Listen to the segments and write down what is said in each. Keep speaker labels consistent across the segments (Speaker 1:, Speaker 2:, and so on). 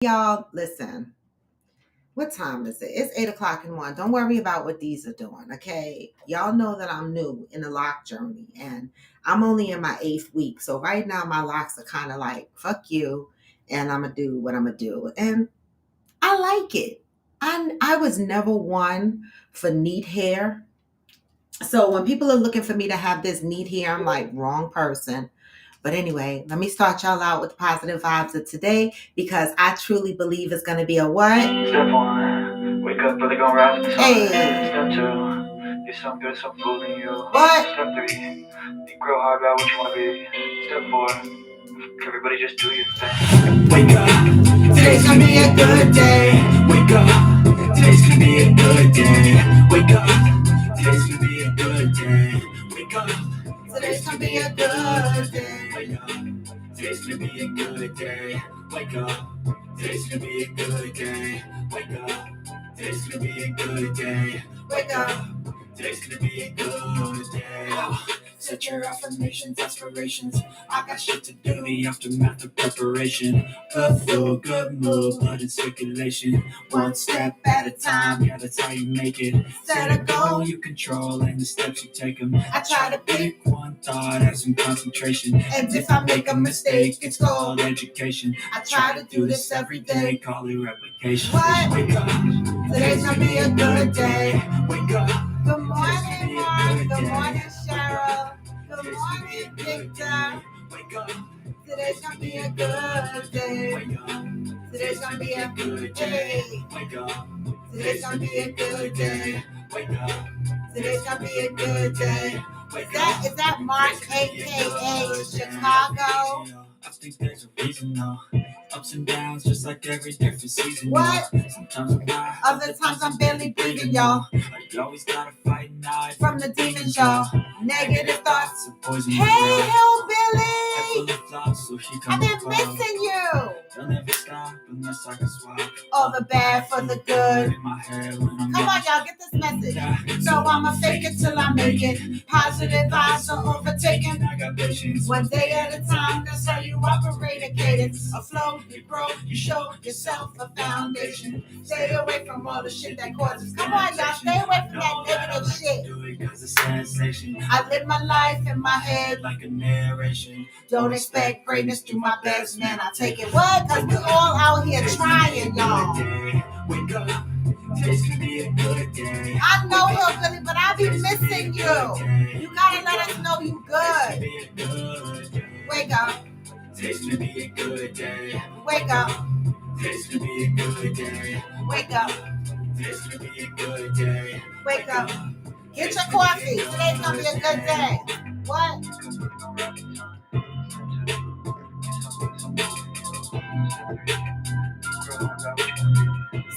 Speaker 1: Y'all, listen. What time is it? It's 8 o'clock in one. Don't worry about what these are doing, okay? Y'all know that I'm new in the lock journey and I'm only in my 8th week. So right now my locks are kind of like, fuck you, and I'm gonna do what I'm gonna do. And I like it. I was never one for neat hair. So when people are looking for me to have this neat hair, I'm like, wrong person. But anyway, let me start y'all out with the positive vibes of today because I truly believe it's going to be a what?
Speaker 2: Step one, wake up early, gonna rise with the sun.
Speaker 1: Hey.
Speaker 2: Step two, get some good, some food in you.
Speaker 1: What?
Speaker 2: Step three, think real hard about what you wanna be. Step four, everybody just do your thing. Wake up, today's gonna be a good day. Wake up, today's gonna be a good day. Wake up, today's gonna be a good day. Wake up,
Speaker 1: Today's going to be a good day.
Speaker 2: wake up, today's gonna be a good day. Wake up, today's gonna be a good day. Wake up, today's gonna be a good day.
Speaker 1: Wake up.
Speaker 2: Today's gonna be a good day. Set your affirmations, aspirations. I got shit to do. The aftermath of preparation. Good food, good mood, blood in circulation. One step at a time, yeah, that's how you make it. Set a goal you control and the steps you take them.
Speaker 1: I try to
Speaker 2: Pick one thought, have some concentration.
Speaker 1: And if I make a mistake,
Speaker 2: it's called education.
Speaker 1: I try to do this every day.
Speaker 2: Call it replication.
Speaker 1: What?
Speaker 2: Wake up.
Speaker 1: Today's going to be a good day.
Speaker 2: Wake up.
Speaker 1: Good morning, Mark. Good morning, Cheryl. Good morning, Victor.
Speaker 2: Wake up.
Speaker 1: Today's gonna be a good day.
Speaker 2: Wake up.
Speaker 1: Today's gonna be a
Speaker 2: good
Speaker 1: day.
Speaker 2: Wake up.
Speaker 1: Today's gonna be a good day.
Speaker 2: Wake up.
Speaker 1: Today's gonna be a good day.
Speaker 2: Wake
Speaker 1: Is that Mark, aka Chicago?
Speaker 2: I think there's a reason though. Ups and downs, just like every different season.
Speaker 1: What?
Speaker 2: Sometimes I'm high,
Speaker 1: Other times I'm barely breathing, y'all.
Speaker 2: You always gotta fight and hide
Speaker 1: From the demons, y'all. Negative thoughts.
Speaker 2: of poison.
Speaker 1: Hey, hillbilly! I've been
Speaker 2: missing.
Speaker 1: missing you.
Speaker 2: They'll never stop unless I can swap
Speaker 1: All the bad for the good.
Speaker 2: in my head when I'm
Speaker 1: Come on, y'all, get this message. So I'ma fake it till I make it. Positive vibes are overtaken.
Speaker 2: I got patience.
Speaker 1: One day at a time, that's how you operate a cadence. A flow, you grow, you show yourself a foundation. Stay away from all the shit that causes. Come on, y'all, stay away from that negative shit.
Speaker 2: Do it 'cause it's sensation.
Speaker 1: I live my life in my head.
Speaker 2: Like a narration.
Speaker 1: Don't expect greatness through my best, man. I take it. What? Cause we all out here trying, y'all.
Speaker 2: Wake up. Today's gonna be a good day.
Speaker 1: I know, hillbilly, but I be missing you. You gotta let us know you good. Wake up.
Speaker 2: Today's gonna be a good day.
Speaker 1: Wake up.
Speaker 2: Today's gonna be a good day.
Speaker 1: Wake up.
Speaker 2: Today's gonna be a good day.
Speaker 1: Wake up. Get your coffee. Today's gonna be a good day. What?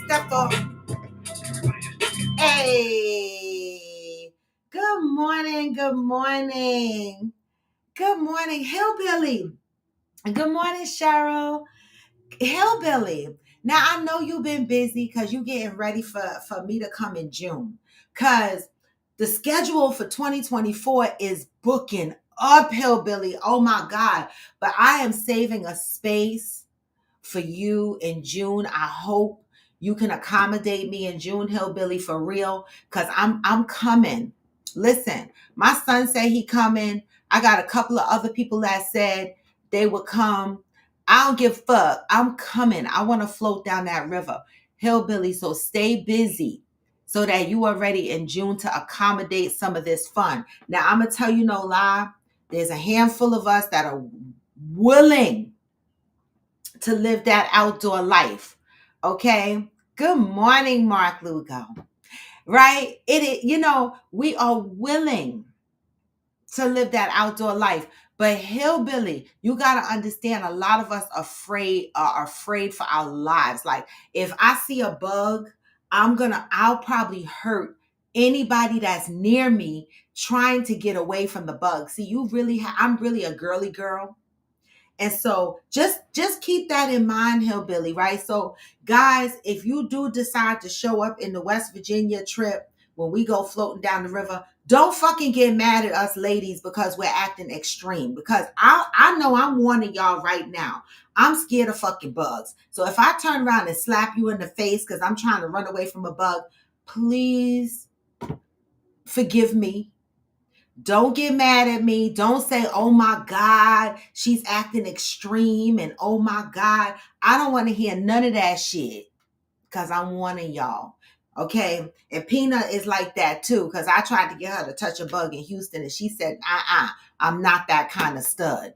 Speaker 1: Step up. Hey. Good morning. Good morning. Good morning, hillbilly. Good morning, Cheryl. Hillbilly. Now I know you've been busy because you're getting ready for me to come in June. Cause the schedule for 2024 is booking up, hillbilly. Oh my God. But I am saving a space for you in June. I hope you can accommodate me in June, hillbilly, for real. Cause I'm coming. Listen, my son said he coming. I got a couple of other people that said they would come. I don't give a fuck. I'm coming. I want to float down that river. Hillbilly, so stay busy so that you are ready in June to accommodate some of this fun. Now, I'm going to tell you no lie. There's a handful of us that are willing to live that outdoor life. Okay? Good morning, Mark Lugo. Right? We are willing to live that outdoor life. But hillbilly, you got to understand, a lot of us are afraid for our lives. Like if I see a bug, I'll probably hurt anybody that's near me trying to get away from the bug. See, I'm really a girly girl. And so just keep that in mind, hillbilly, right? So guys, if you do decide to show up in the West Virginia trip, when we go floating down the river, don't fucking get mad at us ladies because we're acting extreme. Because I know I'm warning y'all right now. I'm scared of fucking bugs. So if I turn around and slap you in the face because I'm trying to run away from a bug, please forgive me. Don't get mad at me. Don't say, oh my God, she's acting extreme and oh my God. I don't want to hear none of that shit because I'm warning y'all. Okay. And Peanut is like that too because I tried to get her to touch a bug in Houston and she said, I'm not that kind of stud.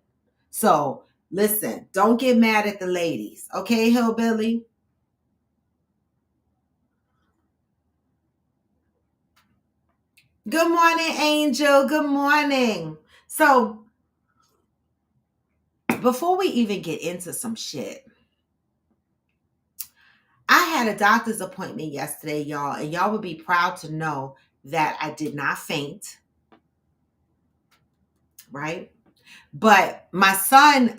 Speaker 1: So listen, don't get mad at the ladies. Okay, Hillbilly? Good morning, Angel. Good morning. So before we even get into some shit, I had a doctor's appointment yesterday, y'all, and y'all would be proud to know that I did not faint, right? But my son,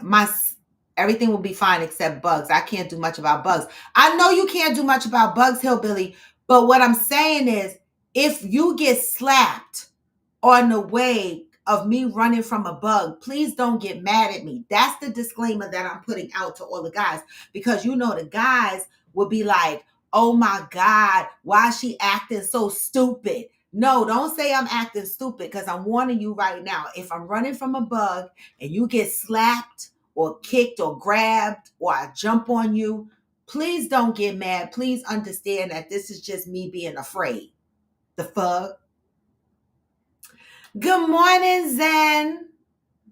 Speaker 1: everything will be fine except bugs. I can't do much about bugs. I know you can't do much about bugs, Hillbilly, but what I'm saying is if you get slapped on the way of me running from a bug, please don't get mad at me. That's the disclaimer that I'm putting out to all the guys because you know the guys will be like, oh my God, why is she acting so stupid? No, don't say I'm acting stupid because I'm warning you right now. If I'm running from a bug and you get slapped or kicked or grabbed or I jump on you, please don't get mad. Please understand that this is just me being afraid. The fuck? Good morning, Zen.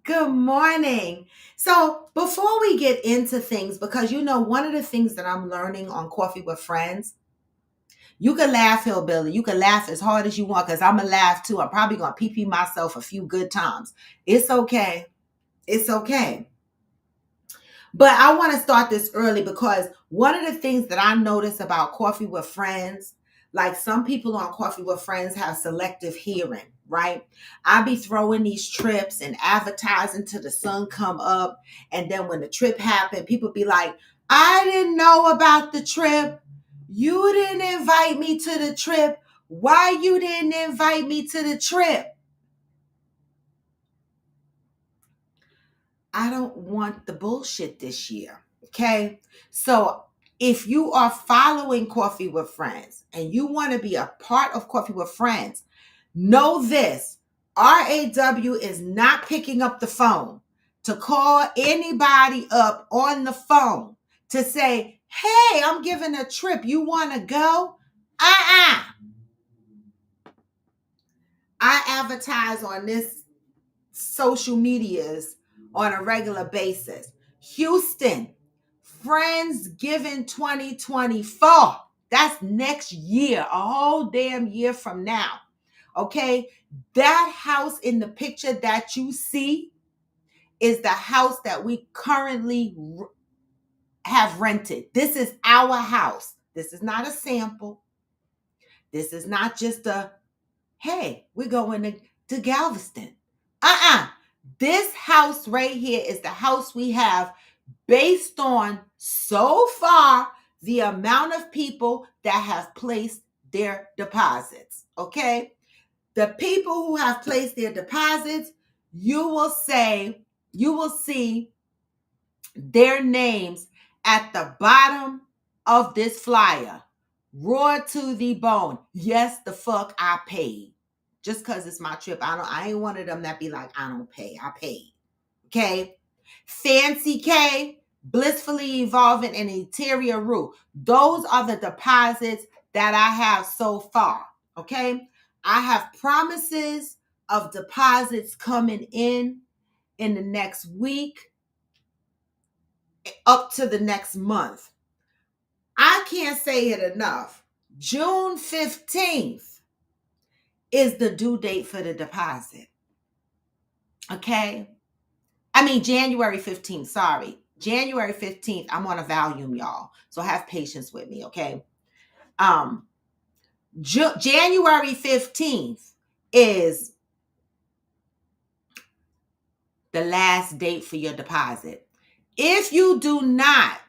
Speaker 1: Good morning. So before we get into things, because you know, one of the things that I'm learning on Coffee with Friends, you can laugh, Hillbilly. You can laugh as hard as you want because I'm going to laugh too. I'm probably going to pee myself a few good times. It's okay. It's okay. But I want to start this early because one of the things that I notice about Coffee with Friends, like some people on Coffee with Friends have selective hearing, right? I be throwing these trips and advertising till the sun come up. And then when the trip happened, people be like, I didn't know about the trip. You didn't invite me to the trip. Why you didn't invite me to the trip? I don't want the bullshit this year. Okay. So if you are following Coffee with Friends and you want to be a part of Coffee with Friends, know this: RAW is not picking up the phone to call anybody up on the phone to say, hey, I'm giving a trip. You want to go? I advertise on this social medias on a regular basis. Houston, Friendsgiving 2024. That's next year, a whole damn year from now. Okay? That house in the picture that you see is the house that we currently have rented. This is our house. This is not a sample. This is not just a, hey, we're going to Galveston. This house right here is the house we have based on so far the amount of people that have placed their deposits. Okay. The people who have placed their deposits, you will see their names at the bottom of this flyer. Raw to the bone. Yes, the fuck I paid. Just because it's my trip. I ain't one of them that be like, I don't pay. I paid. Okay. Fancy K, blissfully evolving and interior root. Those are the deposits that I have so far. Okay. I have promises of deposits coming in the next week up to the next month. I can't say it enough. June 15th is the due date for the deposit. Okay. I mean, January 15th, sorry. January 15th, I'm on a volume, y'all. So have patience with me, okay? January 15th is the last date for your deposit. If you do not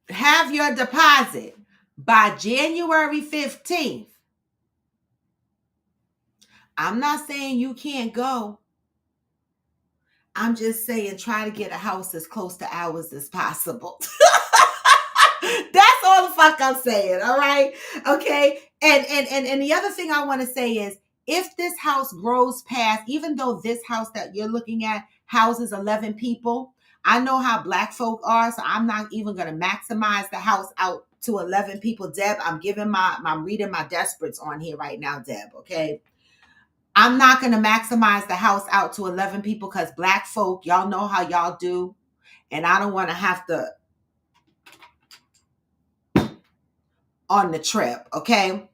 Speaker 1: have your deposit by January 15th, I'm not saying you can't go. I'm just saying, try to get a house as close to ours as possible. That's all the fuck I'm saying. All right. Okay. And the other thing I want to say is, if this house grows past, even though this house that you're looking at houses 11 people, I know how black folk are, so I'm not even going to maximize the house out to 11 people. Deb, I'm reading my desperates on here right now, Deb. Okay. I'm not going to maximize the house out to 11 people because black folk, y'all know how y'all do. And I don't want to have to on the trip. Okay.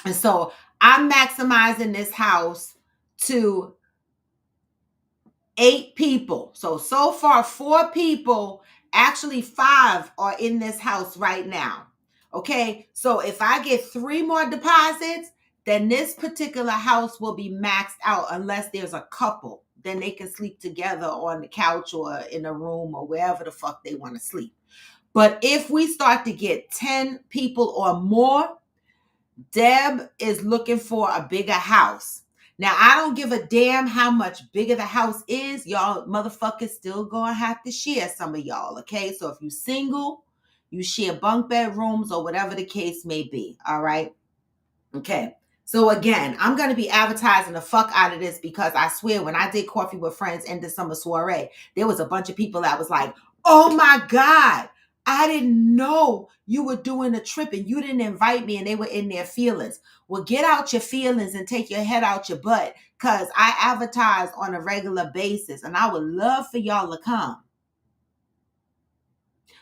Speaker 1: And so I'm maximizing this house to 8 people. So far, 4 people, actually 5 are in this house right now. Okay. So if I get 3 more deposits, then this particular house will be maxed out unless there's a couple. Then they can sleep together on the couch or in a room or wherever the fuck they want to sleep. But if we start to get 10 people or more, Deb is looking for a bigger house. Now, I don't give a damn how much bigger the house is. Y'all motherfuckers still gonna have to share some of y'all, okay? So if you single, you share bunk bedrooms or whatever the case may be, all right? Okay. So again, I'm going to be advertising the fuck out of this because I swear when I did Coffee with Friends in the summer soiree, there was a bunch of people that was like, oh my God, I didn't know you were doing a trip and you didn't invite me, and they were in their feelings. Well, get out your feelings and take your head out your butt because I advertise on a regular basis and I would love for y'all to come.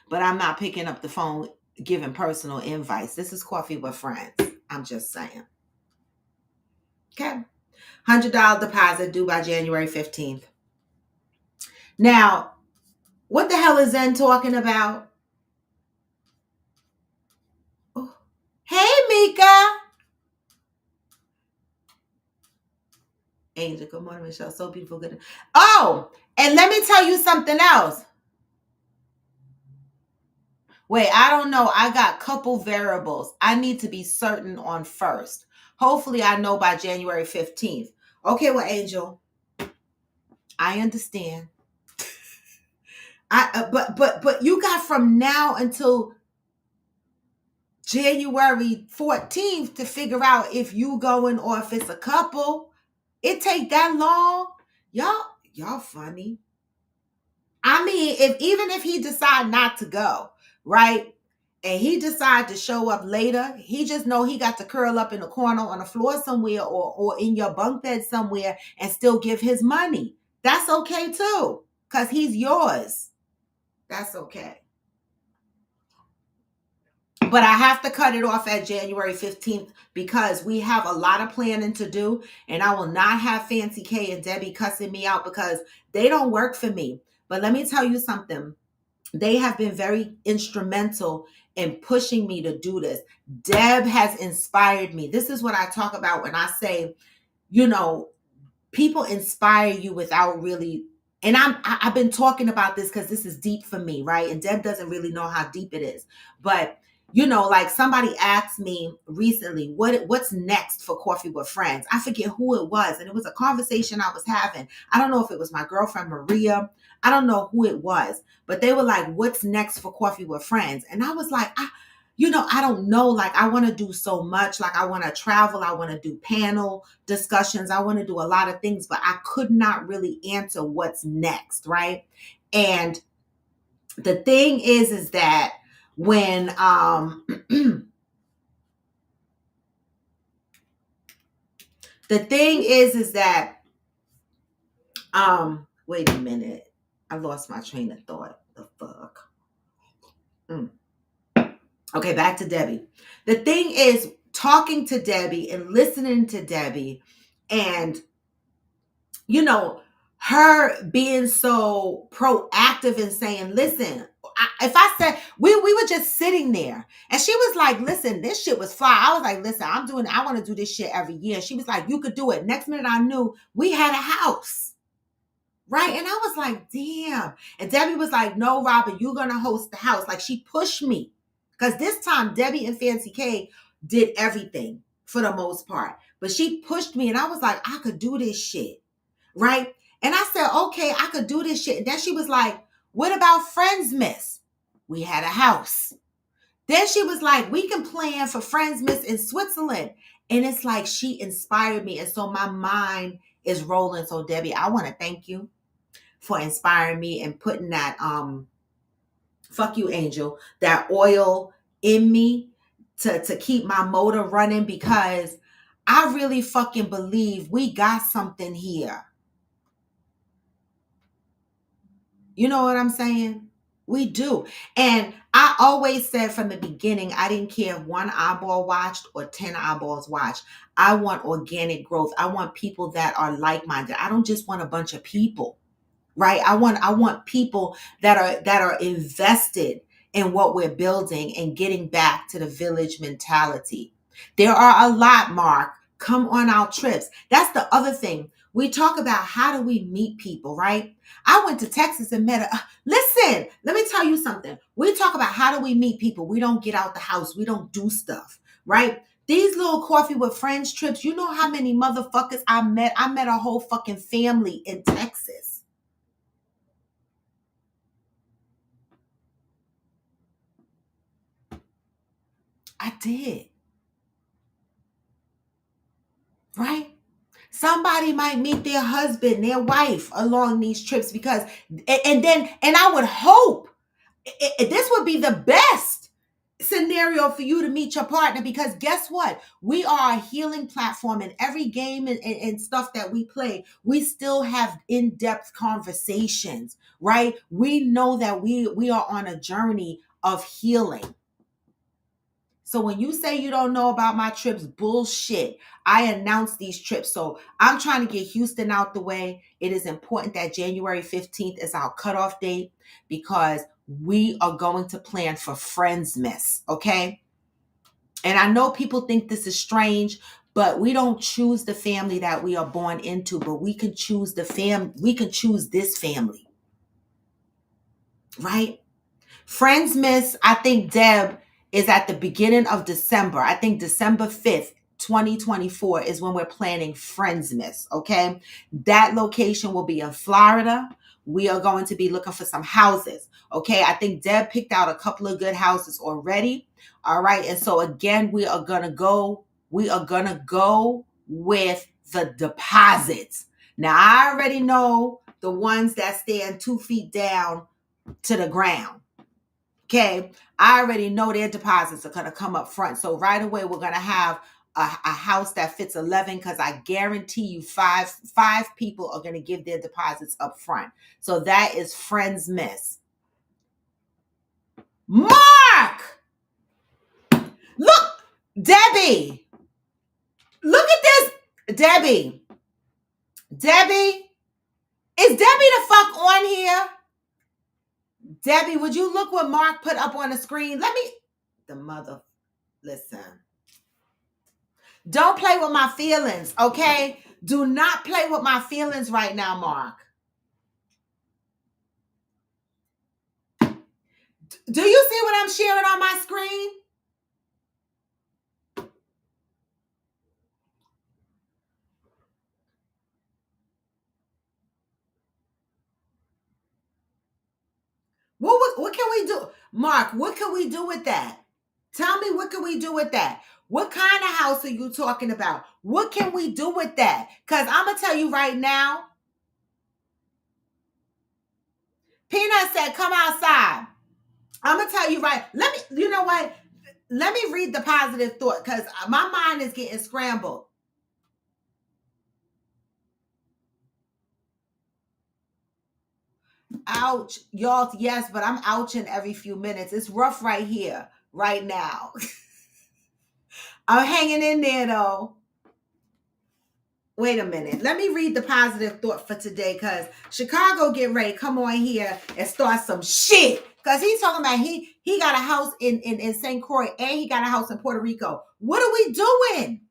Speaker 1: But I'm not picking up the phone giving personal invites. This is Coffee with Friends. I'm just saying. Okay. $100 deposit due by January 15th. Now, what the hell is Zen talking about? Oh. Hey, Mika. Angel, good morning, Michelle. So beautiful. Good. Oh, and let me tell you something else. Wait, I don't know. I got couple variables I need to be certain on first. Hopefully, I know by January 15th. Okay, well, Angel, I understand. But you got from now until January 14th to figure out if you going or if it's a couple. It take that long? Y'all funny. I mean, even if he decide not to go, right? And he decide to show up later, he just know he got to curl up in a corner on the floor somewhere or in your bunk bed somewhere and still give his money. That's okay too, because he's yours. That's okay. But I have to cut it off at January 15th because we have a lot of planning to do. And I will not have Fancy K and Debbie cussing me out because they don't work for me. But let me tell you something. They have been very instrumental in pushing me to do this. Deb has inspired me. This is what I talk about when I say, people inspire you without really, and I've been talking about this because this is deep for me, right? And Deb doesn't really know how deep it is. But like somebody asked me recently, what's next for Coffee with Friends? I forget who it was. And it was a conversation I was having. I don't know if it was my girlfriend Maria. I don't know who it was, but they were like, what's next for Coffee with Friends? And I was like, I don't know. Like, I want to do so much. Like, I want to travel. I want to do panel discussions. I want to do a lot of things, but I could not really answer what's next, right? And the thing is that when the thing is that wait a minute, I lost my train of thought. The fuck. Okay, back to Debbie. The thing is, talking to Debbie and listening to Debbie and her being so proactive and saying, listen, if I said, we were just sitting there and she was like, listen, this shit was fly. I was like, listen, I want to do this shit every year. She was like, you could do it. Next minute I knew we had a house. Right. And I was like, damn. And Debbie was like, no, Robin, you're going to host the house. Like, she pushed me because this time Debbie and Fancy K did everything for the most part, but she pushed me and I was like, I could do this shit. Right. And I said, okay, I could do this shit. And then she was like, what about Friends Miss? We had a house. Then she was like, we can plan for Friends Miss in Switzerland. And it's like she inspired me. And so my mind is rolling. So Debbie, I want to thank you for inspiring me and putting that fuck you, Angel, that oil in me to keep my motor running, because I really fucking believe we got something here. You know what I'm saying? We do. And I always said from the beginning, I didn't care if one eyeball watched or 10 eyeballs watched. I want organic growth. I want people that are like-minded. I don't just want a bunch of people, right? I want people that are invested in what we're building and getting back to the village mentality. There are a lot, Mark. Come on our trips. That's the other thing. We talk about how do we meet people, right? I went to Texas and met listen, let me tell you something. We talk about how do we meet people. We don't get out the house. We don't do stuff, right? These little coffee with friends trips, you know how many motherfuckers I met? I met a whole fucking family in Texas. I did, right? Somebody might meet their husband, their wife along these trips, because, and I would hope this would be the best scenario for you to meet your partner, because guess what? We are a healing platform, and every game and stuff that we play, we still have in-depth conversations, right? We know that we are on a journey of healing. So when you say you don't know about my trips, bullshit. I announced these trips. So I'm trying to get Houston out the way. It is important that January 15th is our cutoff date, because we are going to plan for Friendsmas, okay? And I know people think this is strange, but we don't choose the family that we are born into, but we can choose we can choose this family, right? Friendsmas, I think, Deb, is at the beginning of December. I think December 5th, 2024 is when we're planning Friendsmas, okay? That location will be in Florida. We are going to be looking for some houses, okay? I think Deb picked out a couple of good houses already, all right? And so again, we are going to go with the deposits. Now, I already know the ones that stand 2 feet down to the ground. Okay, I already know their deposits are going to come up front. So right away, we're going to have a house that fits 11, because I guarantee you five people are going to give their deposits up front. So that is Friendsmas. Mark! Look, Debbie! Look at this! Debbie! Debbie! Is Debbie the fuck on here? Debbie, would you look what Mark put up on the screen? The mother, listen. Don't play with my feelings, okay? Do not play with my feelings right now, Mark. Do you see what I'm sharing on my screen? What can we do? Mark, what can we do with that? Tell me, what can we do with that? What kind of house are you talking about? What can we do with that? Because I'm going to tell you right now, Peanut said, come outside. I'm going to tell you you know what? Let me read the positive thought, because my mind is getting scrambled. Ouch. Y'all, yes, but I'm ouching every few minutes. It's rough right here, right now. I'm hanging in there, though. Wait a minute. Let me read the positive thought for today, because Chicago get ready. Come on here and start some shit. Because he's talking about he got a house in St. Croix, and he got a house in Puerto Rico. What are we doing?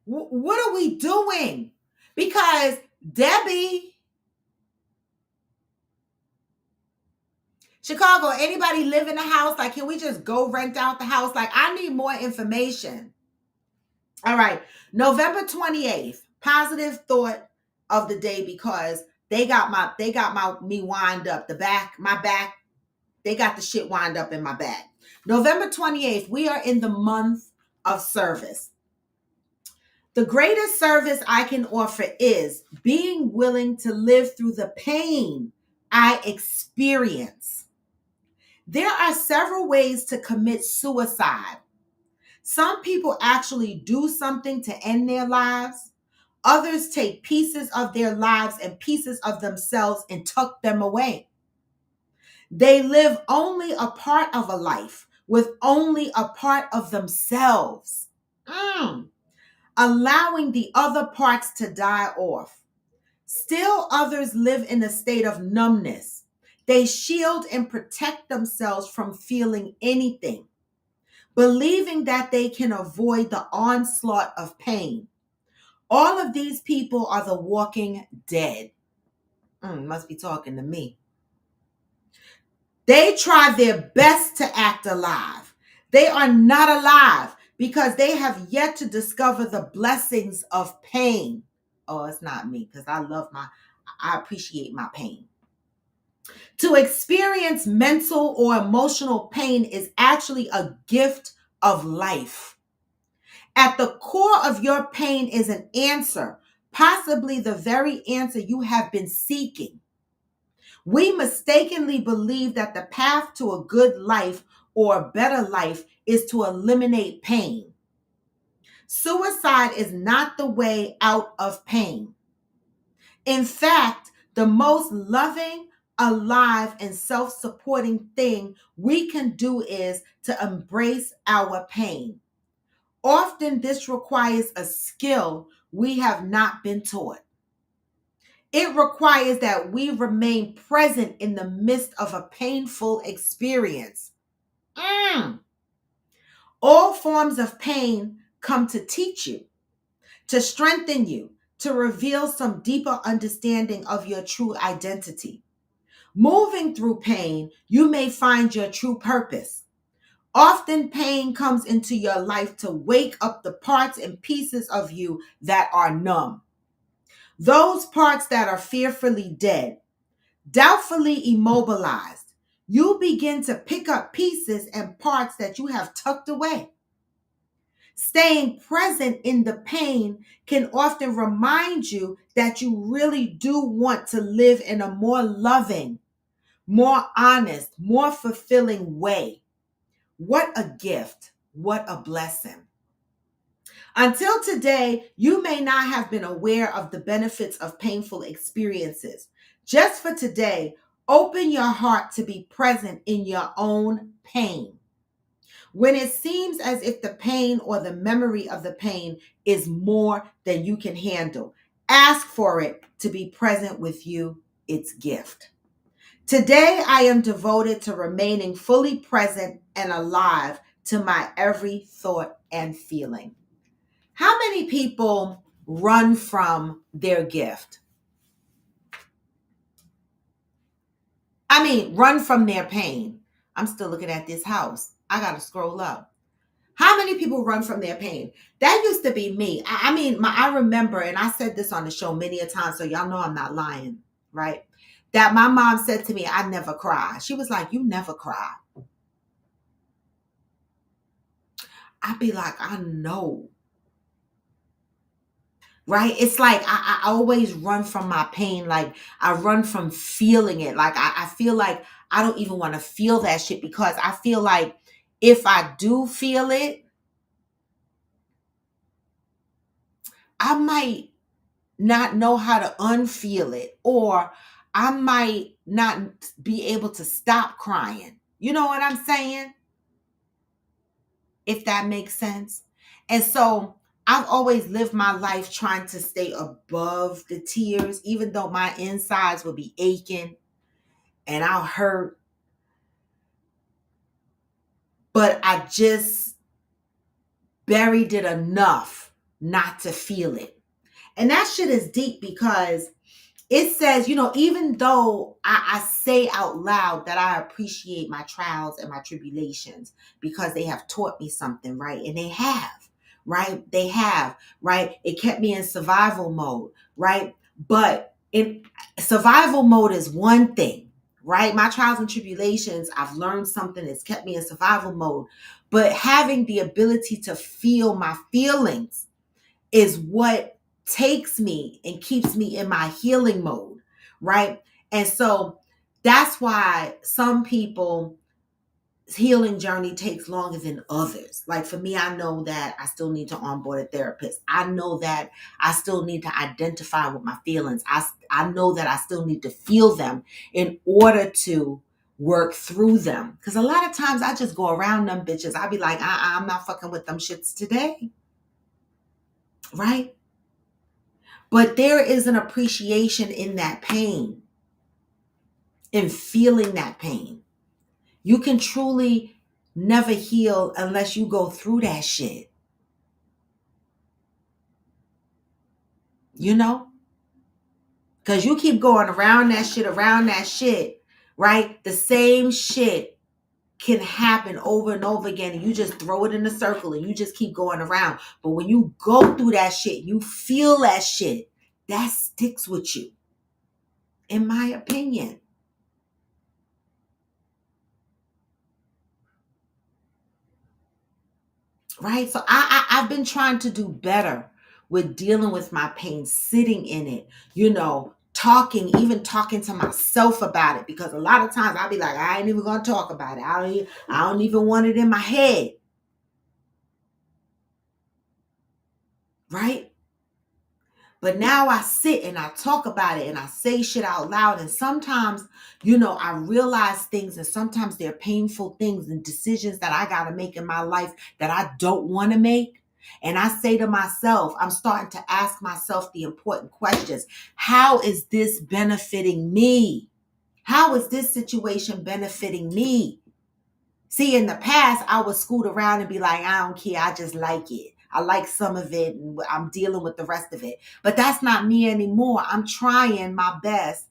Speaker 1: What are we doing? Because Debbie... Chicago, anybody live in a house? Like, can we just go rent out the house? Like, I need more information. All right. November 28th, positive thought of the day because they got my me wind up. My back, they got the shit wind up in my back. November 28th, we are in the month of service. The greatest service I can offer is being willing to live through the pain I experience. There are several ways to commit suicide. Some people actually do something to end their lives. Others take pieces of their lives and pieces of themselves and tuck them away. They live only a part of a life with only a part of themselves, allowing the other parts to die off. Still, others live in a state of numbness. They shield and protect themselves from feeling anything, believing that they can avoid the onslaught of pain. All of these people are the walking dead. Must be talking to me. They try their best to act alive. They are not alive because they have yet to discover the blessings of pain. Oh, it's not me because I appreciate my pain. To experience mental or emotional pain is actually a gift of life. At the core of your pain is an answer, possibly the very answer you have been seeking. We mistakenly believe that the path to a good life or a better life is to eliminate pain. Suicide is not the way out of pain. In fact, the most loving, alive, and self-supporting thing we can do is to embrace our pain. Often this requires a skill we have not been taught. It requires that we remain present in the midst of a painful experience. All forms of pain come to teach you, to strengthen you, to reveal some deeper understanding of your true identity. Moving through pain, you may find your true purpose. Often pain comes into your life to wake up the parts and pieces of you that are numb. Those parts that are fearfully dead, doubtfully immobilized. You begin to pick up pieces and parts that you have tucked away. Staying present in the pain can often remind you that you really do want to live in a more loving, more honest, more fulfilling way. What a gift. What a blessing. Until today, you may not have been aware of the benefits of painful experiences. Just for today, open your heart to be present in your own pain. When it seems as if the pain or the memory of the pain is more than you can handle, ask for it to be present with you, its gift. Today, I am devoted to remaining fully present and alive to my every thought and feeling. How many people run from their gift? I mean, run from their pain. I'm still looking at this house. I got to scroll up. How many people run from their pain? That used to be me. I remember, and I said this on the show many a time, so y'all know I'm not lying, right? That my mom said to me, I never cry. She was like, you never cry. I'd be like, I know. Right? It's like I always run from my pain. Like I run from feeling it. Like I feel like I don't even want to feel that shit because I feel like if I do feel it, I might not know how to unfeel it, or I might not be able to stop crying. You know what I'm saying? If that makes sense. And so I've always lived my life trying to stay above the tears, even though my insides will be aching and I'll hurt. But I just buried it enough not to feel it. And that shit is deep because it says, even though I say out loud that I appreciate my trials and my tribulations because they have taught me something, right? And they have, right? They have, right? It kept me in survival mode, right? But in survival mode is one thing, right? My trials and tribulations, I've learned something that's kept me in survival mode. But having the ability to feel my feelings is what takes me and keeps me in my healing mode, right? And so that's why some people healing journey takes longer than others. Like for me, I know that I still need to onboard a therapist. I know that I still need to identify with my feelings. I know that I still need to feel them in order to work through them. Because a lot of times I just go around them bitches. I be like, I'm not fucking with them shits today. Right? But there is an appreciation in that pain, in feeling that pain. You can truly never heal unless you go through that shit. You know? Because you keep going around that shit, right? The same shit can happen over and over again, and you just throw it in a circle and you just keep going around. But when you go through that shit, you feel that shit, that sticks with you, in my opinion. Right? So I've been trying to do better with dealing with my pain, sitting in it, even talking to myself about it, because a lot of times I'll be like, I ain't even gonna talk about it. I don't even want it in my head. Right? But now I sit and I talk about it and I say shit out loud. And sometimes, I realize things, and sometimes they're painful things and decisions that I got to make in my life that I don't want to make. And I say to myself, I'm starting to ask myself the important questions. How is this benefiting me? How is this situation benefiting me? See, in the past, I would scoot around and be like, I don't care. I just like it. I like some of it and I'm dealing with the rest of it. But that's not me anymore. I'm trying my best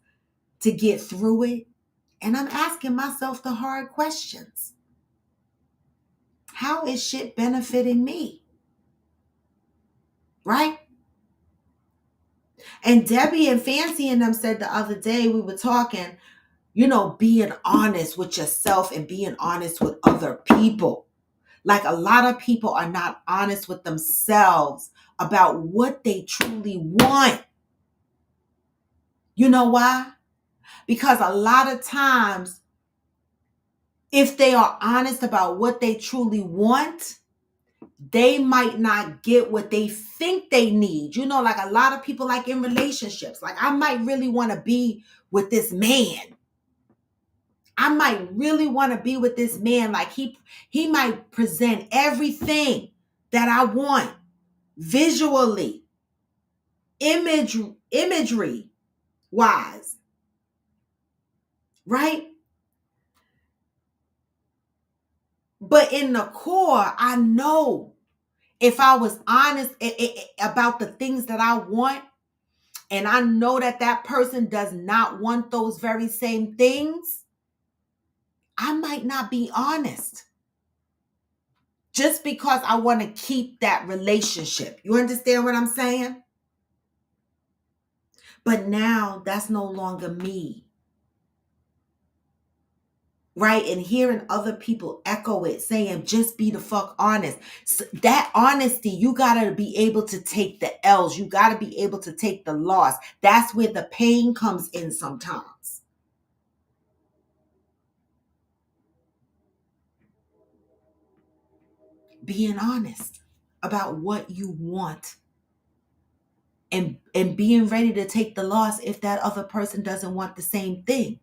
Speaker 1: to get through it. And I'm asking myself the hard questions. How is shit benefiting me? Right? And Debbie and Fancy and them said the other day, we were talking, being honest with yourself and being honest with other people. Like a lot of people are not honest with themselves about what they truly want. You know why? Because a lot of times, if they are honest about what they truly want, they might not get what they think they need. Like a lot of people, like in relationships, like I might really want to be with this man. I might really want to be with this man. Like he might present everything that I want visually, imagery wise, right? But in the core, I know if I was honest about the things that I want, and I know that that person does not want those very same things, I might not be honest just because I want to keep that relationship. You understand what I'm saying? But now that's no longer me. Right? And hearing other people echo it, saying, just be the fuck honest. So that honesty, you got to be able to take the L's. You got to be able to take the loss. That's where the pain comes in sometimes. Being honest about what you want. And being ready to take the loss if that other person doesn't want the same thing.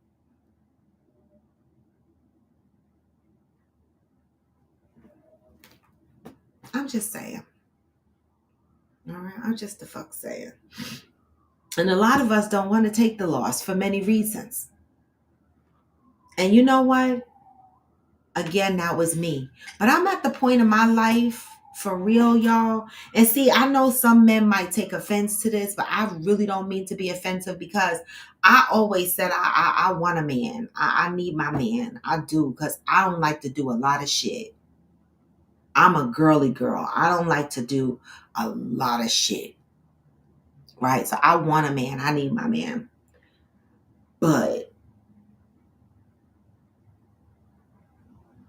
Speaker 1: I'm just saying. All right? I'm just the fuck saying. And a lot of us don't want to take the loss for many reasons. And you know what? Again, that was me. But I'm at the point in my life, for real, y'all. And see, I know some men might take offense to this, but I really don't mean to be offensive, because I always said I want a man. I need my man. I do, because I don't like to do a lot of shit. I'm a girly girl. I don't like to do a lot of shit. right? So I want a man. I need my man. But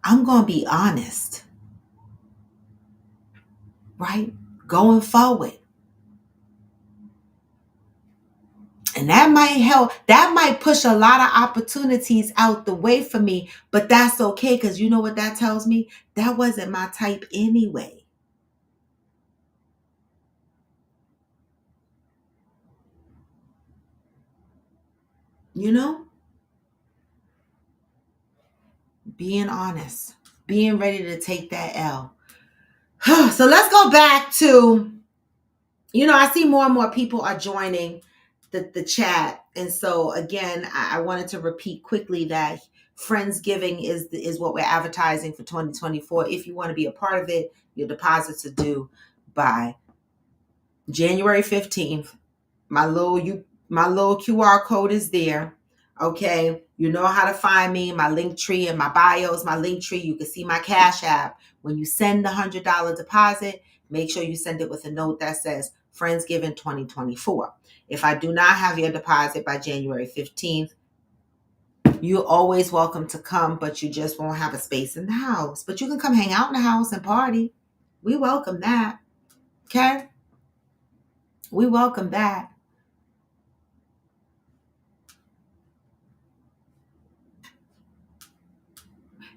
Speaker 1: I'm going to be honest, right? Going forward. And that might help. That might push a lot of opportunities out the way for me. But that's okay, because you know what that tells me? That wasn't my type anyway. You know? Being honest. Being ready to take that L. So let's go back to, I see more and more people are joining the chat. And so again, I wanted to repeat quickly that Friendsgiving is what we're advertising for 2024. If you want to be a part of it, your deposits are due by January 15th. My little QR code is there. Okay. You know how to find me. My link tree and my bios, my link tree. You can see my Cash App. When you send the $100 deposit, make sure you send it with a note that says Friendsgiving 2024. If I do not have your deposit by January 15th, you're always welcome to come, but you just won't have a space in the house. But you can come hang out in the house and party. We welcome that. Okay? We welcome that.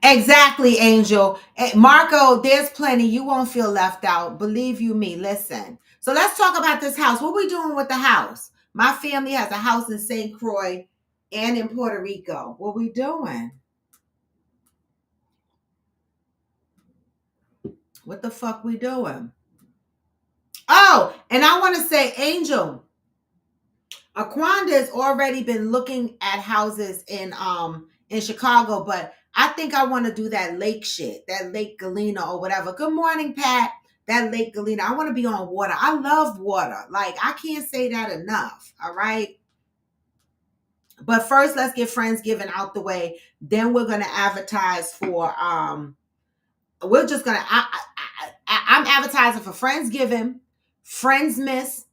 Speaker 1: Exactly, Angel. Marco, there's plenty. You won't feel left out. Believe you me. Listen. So let's talk about this house. What we doing with the house? My family has a house in St. Croix and in Puerto Rico. What we doing? What the fuck we doing? Oh, and I want to say, Angel, Aquanda's already been looking at houses in Chicago, but I think I want to do that lake shit, that Lake Galena or whatever. Good morning, Pat. That Lake Galena. I want to be on water. I love water. Like, I can't say that enough. All right. But first, let's get Friendsgiving out the way. Then we're gonna advertise for we're just gonna I'm advertising for Friendsgiving, Friendsmas,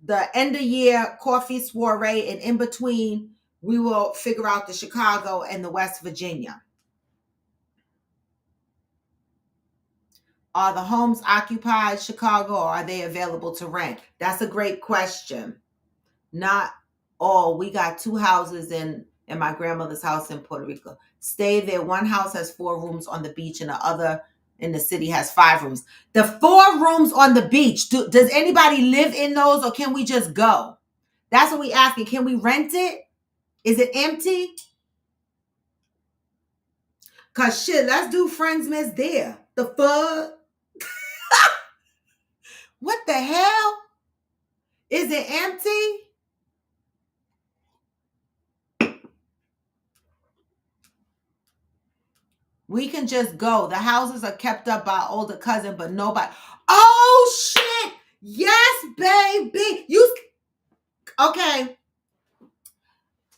Speaker 1: the end of year coffee soiree, and in between, we will figure out the Chicago and the West Virginia. Are the homes occupied, Chicago, or are they available to rent? That's a great question. Not all. We got 2 houses in my grandmother's house in Puerto Rico. Stay there. One house has 4 rooms on the beach, and the other in the city has 5 rooms. The 4 rooms on the beach, does anybody live in those, or can we just go? That's what we asking. Can we rent it? Is it empty? Cause shit, let's do Friendsmas there. The fuck? What the hell? Is it empty? We can just go. The houses are kept up by older cousin, but nobody. Oh shit! Yes, baby. You okay?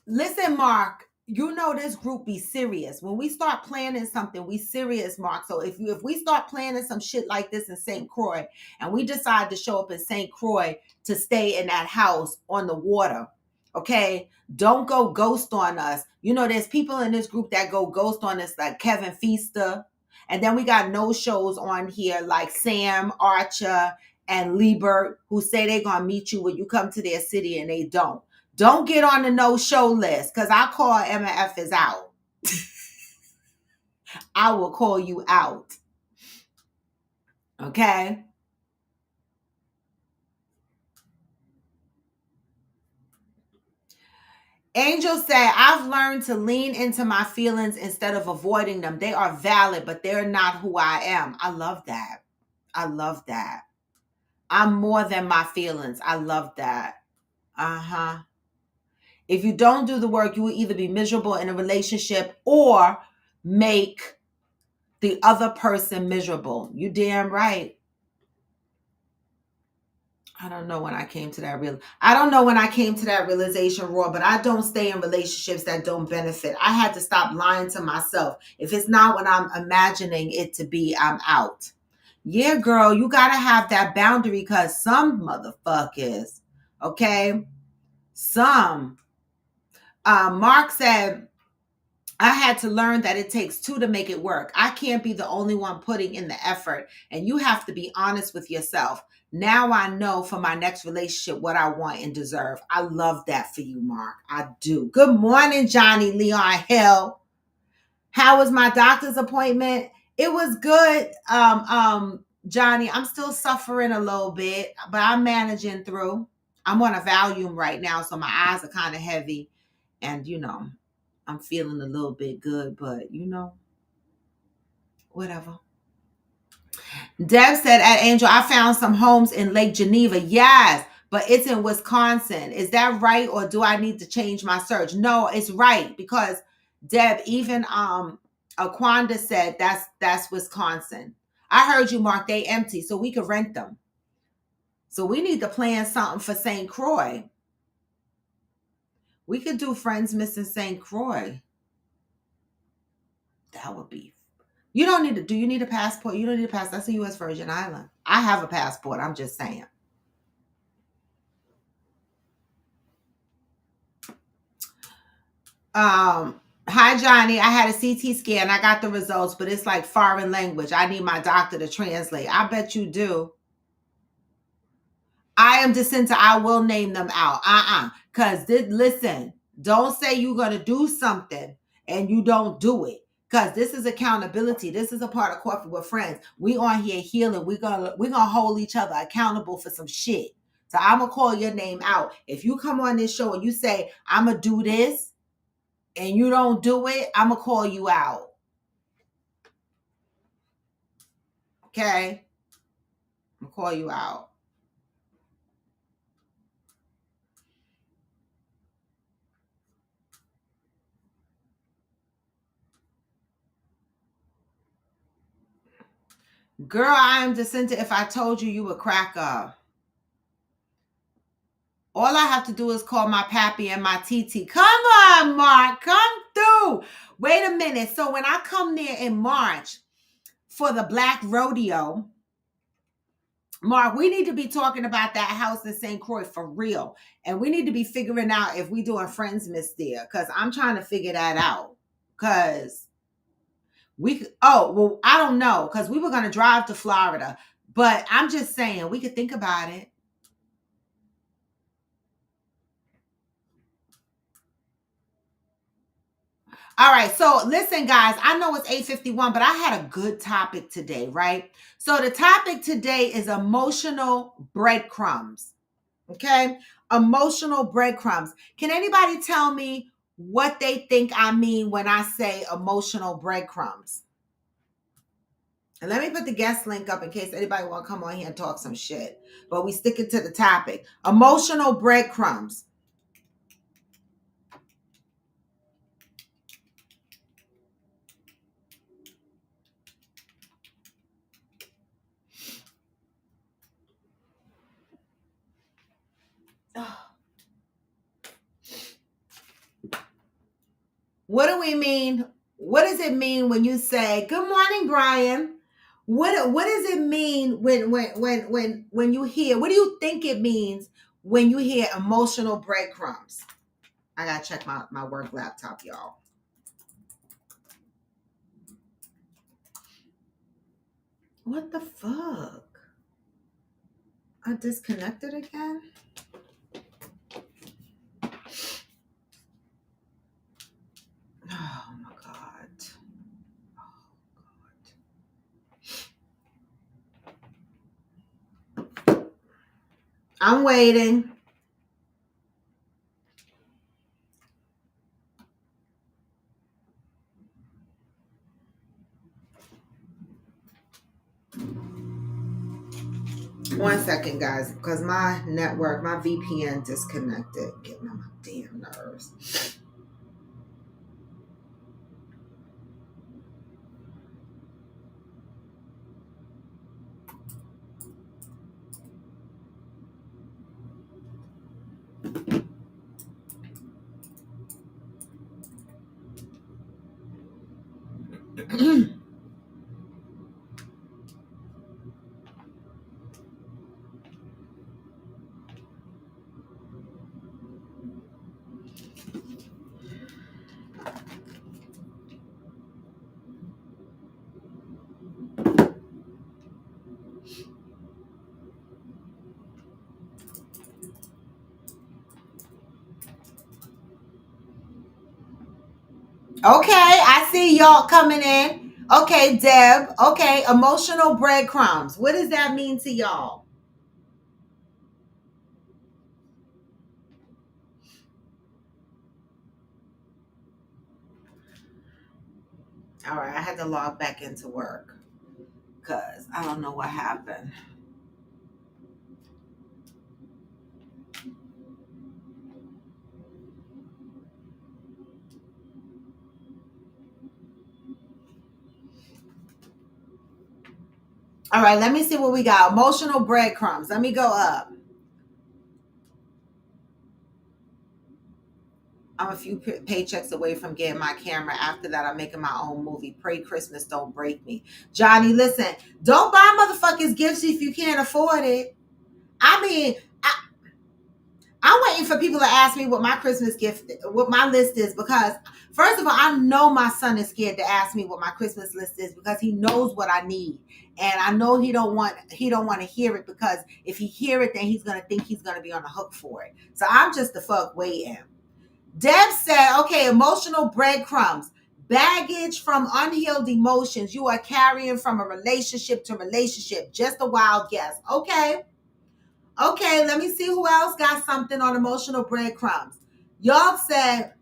Speaker 1: Listen, Mark. You know this group be serious. When we start planning something, we serious, Mark. So if we start planning some shit like this in St. Croix, and we decide to show up in St. Croix to stay in that house on the water, okay? Don't go ghost on us. You know, there's people in this group that go ghost on us, like Kevin Feaster, and then we got no shows on here like Sam Archer and Liebert, who say they're gonna meet you when you come to their city, and they don't. Don't get on the no-show list, because I call MF is out. I will call you out. Okay? Angel said, I've learned to lean into my feelings instead of avoiding them. They are valid, but they're not who I am. I love that. I love that. I'm more than my feelings. I love that. Uh-huh. If you don't do the work, you will either be miserable in a relationship or make the other person miserable. You damn right. I don't know when I came to that realization, Raw, but I don't stay in relationships that don't benefit. I had to stop lying to myself. If it's not what I'm imagining it to be, I'm out. Yeah, girl, you gotta have that boundary, because some motherfuckers Okay. Some. Mark said, I had to learn that it takes two to make it work. I can't be the only one putting in the effort, and you have to be honest with yourself. Now I know for my next relationship what I want and deserve. I love that for you, Mark. I do. Good morning, Johnny Leon Hill. How was my doctor's appointment? It was good, Johnny. I'm still suffering a little bit, but I'm managing through. I'm on a Valium right now, so my eyes are kind of heavy, and I'm feeling a little bit good, but whatever. Deb said, at Angel, I found some homes in Lake Geneva. Yes, but it's in Wisconsin. Is that right? Or do I need to change my search? No, it's right, because Deb, even Aquanda said that's Wisconsin. I heard you, Mark. They empty, so we could rent them. So we need to plan something for St. Croix. We could do Friends Missing St. Croix. That would be. You don't need to. Do you need a passport? You don't need a passport. That's a U.S. Virgin Island. I have a passport. I'm just saying. Hi Johnny. I had a CT scan. I got the results, but it's like foreign language. I need my doctor to translate. I bet you do. I am Jacinta. I will name them out. Because listen, don't say you're gonna do something and you don't do it. Because this is accountability. This is a part of Coffee with Friends. We on here healing. We're gonna hold each other accountable for some shit. So I'm gonna call your name out. If you come on this show and you say, I'm gonna do this, and you don't do it, I'm gonna call you out. Okay? I'm gonna call you out. Girl, I am Jacinta if I told you you would crack up. All I have to do is call my pappy and my TT. Come on, Mark. Come through. Wait a minute. So when I come there in March for the Black Rodeo, Mark, we need to be talking about that house in St. Croix for real. And we need to be figuring out if we doing Friends Miss there. Because I'm trying to figure that out. Because I don't know. Because we were going to drive to Florida. But I'm just saying, we could think about it. All right. So listen, guys, I know it's 8:51, but I had a good topic today, right? So the topic today is emotional breadcrumbs. Okay. Emotional breadcrumbs. Can anybody tell me what they think I mean when I say emotional breadcrumbs? And let me put the guest link up in case anybody want to come on here and talk some shit. But we sticking to the topic. Emotional breadcrumbs. What do we mean? What does it mean when you say, "Good morning, Brian"? What does it mean when you hear? What do you think it means when you hear emotional breadcrumbs? I gotta check my work laptop, y'all. What the fuck? I disconnected again? Oh my god. I'm waiting. One second, guys, because my network, my VPN disconnected. Getting on my damn nerves. Okay, I see y'all coming in. Okay, Deb. Okay, emotional breadcrumbs. What does that mean to y'all? All right, I had to log back into work because I don't know what happened. All right, let me see what we got. Emotional breadcrumbs. Let me go up. I'm a few paychecks away from getting my camera. After that, I'm making my own movie. Pray Christmas don't break me. Johnny, listen, don't buy motherfuckers gifts if you can't afford it. I mean, I'm waiting for people to ask me what my Christmas gift, what my list is, because first of all, I know my son is scared to ask me what my Christmas list is because he knows what I need, and I know he don't want to hear it, because if he hear it, then he's gonna think he's gonna be on the hook for it. So I'm just the fuck waiting. Deb said, "Okay, emotional breadcrumbs." Baggage from unhealed emotions you are carrying from a relationship to relationship. Just a wild guess. Okay. Okay, let me see who else got something on emotional breadcrumbs. Y'all said,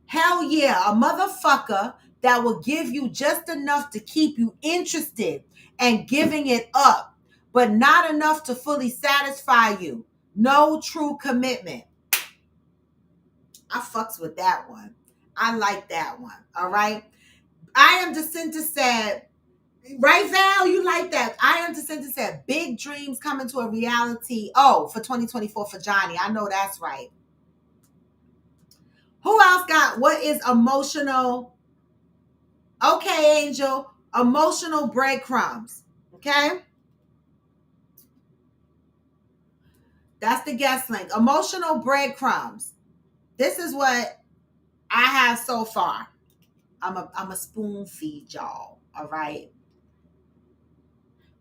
Speaker 1: hell yeah, a motherfucker that will give you just enough to keep you interested and giving it up, but not enough to fully satisfy you. No true commitment. I fucks with that one. I like that one. All right. I am Jacinta said, right, Val? You like that? I am Jacinta said, big dreams coming to a reality. Oh, for 2024 for Johnny. I know that's right. Who else got what is emotional? Okay, Angel. Emotional breadcrumbs. Okay. That's the guest link. Emotional breadcrumbs. This is what I have so far. I'm a spoon feed y'all. All right.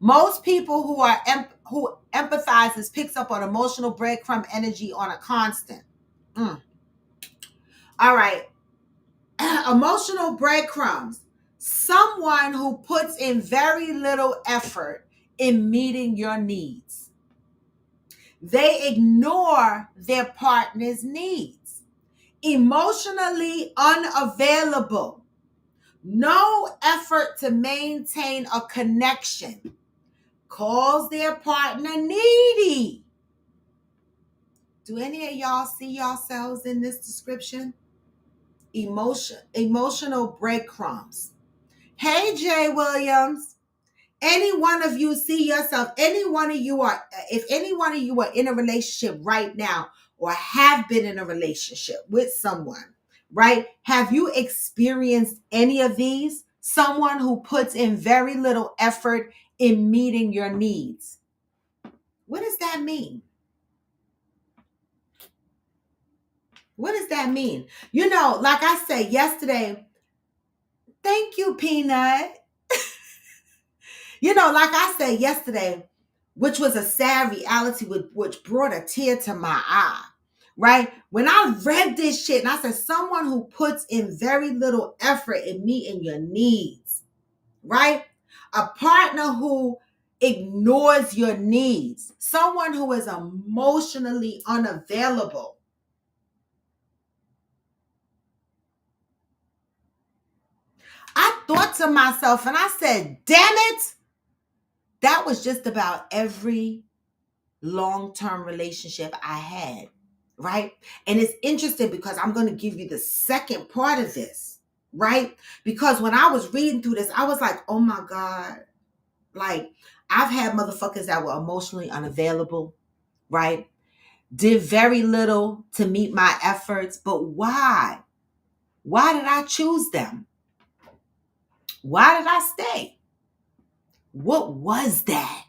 Speaker 1: Most people who empathizes picks up on emotional breadcrumb energy on a constant. All right. Emotional breadcrumbs. Someone who puts in very little effort in meeting your needs. They ignore their partner's needs. Emotionally unavailable. No effort to maintain a connection. Calls their partner needy. Do any of y'all see yourselves in this description? Emotional breadcrumbs. Hey, Jay Williams. Any one of you see yourself, any one of you are, if any one of you are in a relationship right now or have been in a relationship with someone, right? Have you experienced any of these? Someone who puts in very little effort in meeting your needs. What does that mean? What does that mean? You know, like I said yesterday, thank you, Peanut. You know, like I said yesterday, which was a sad reality, which brought a tear to my eye, right? When I read this shit and I said, someone who puts in very little effort in meeting your needs, right? A partner who ignores your needs, someone who is emotionally unavailable. I thought to myself and I said, damn it, that was just about every long-term relationship I had, right? And it's interesting because I'm going to give you the second part of this, right? Because when I was reading through this, I was like, oh my God, like I've had motherfuckers that were emotionally unavailable, right? Did very little to meet my efforts, but why? Why did I choose them? Why did I stay? What was that?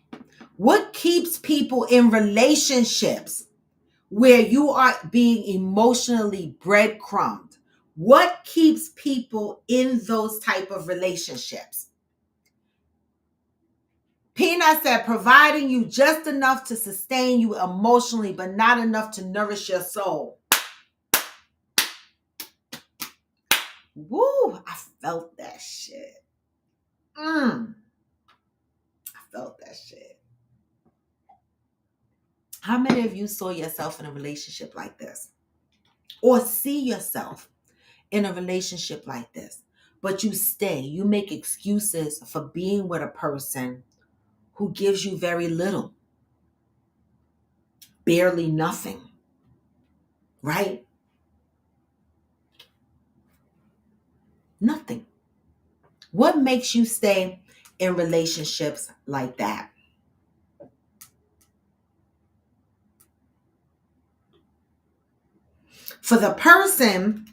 Speaker 1: What keeps people in relationships where you are being emotionally breadcrumbed? What keeps people in those type of relationships? Peanut said, providing you just enough to sustain you emotionally, but not enough to nourish your soul. Woo, I felt that shit. I felt that shit. How many of you saw yourself in a relationship like this? Or see yourself in a relationship like this? But you stay, you make excuses for being with a person who gives you very little, barely nothing, right? Nothing. What makes you stay in relationships like that? For the person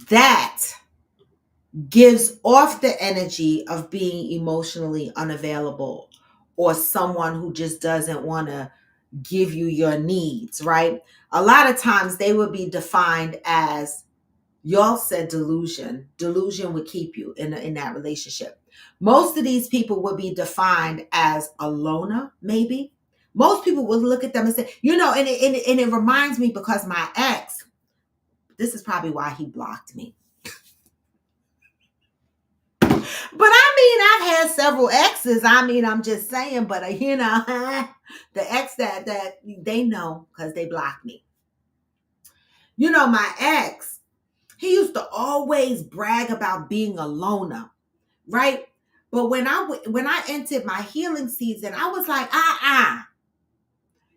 Speaker 1: that gives off the energy of being emotionally unavailable, or someone who just doesn't want to give you your needs, right? A lot of times they would be defined as, y'all said delusion. Delusion would keep you in that relationship. Most of these people would be defined as a loner, maybe. Most people would look at them and say, and it reminds me, because my ex, this is probably why he blocked me. But I've had several exes. I'm just saying, but the ex that they know because they blocked me. My ex, he used to always brag about being a loner, right? But when I entered my healing season, I was like,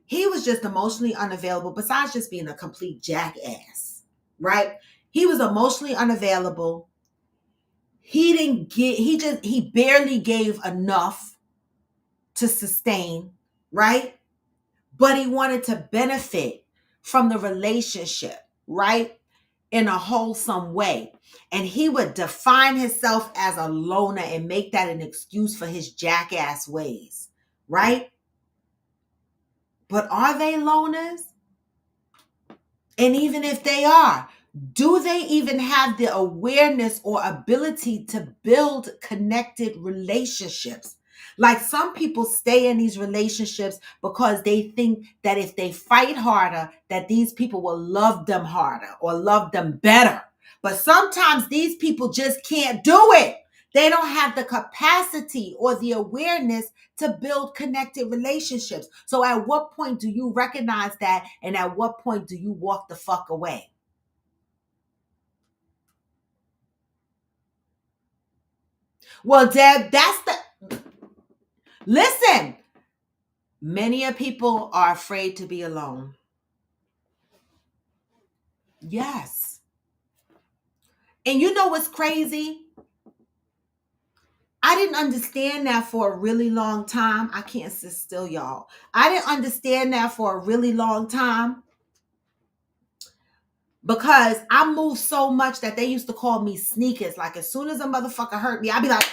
Speaker 1: he was just emotionally unavailable, besides just being a complete jackass, right? He was emotionally unavailable. He barely gave enough to sustain, right? But he wanted to benefit from the relationship, right? In a wholesome way. And he would define himself as a loner and make that an excuse for his jackass ways, right? But are they loners? And even if they are, do they even have the awareness or ability to build connected relationships? Like, some people stay in these relationships because they think that if they fight harder, that these people will love them harder or love them better. But sometimes these people just can't do it. They don't have the capacity or the awareness to build connected relationships. So at what point do you recognize that? And at what point do you walk the fuck away? Well, Deb, listen, many of people are afraid to be alone. Yes. And you know what's crazy? I didn't understand that for a really long time. I can't sit still, y'all. I didn't understand that for a really long time, because I moved so much that they used to call me sneakers. Like, as soon as a motherfucker hurt me, I'd be like,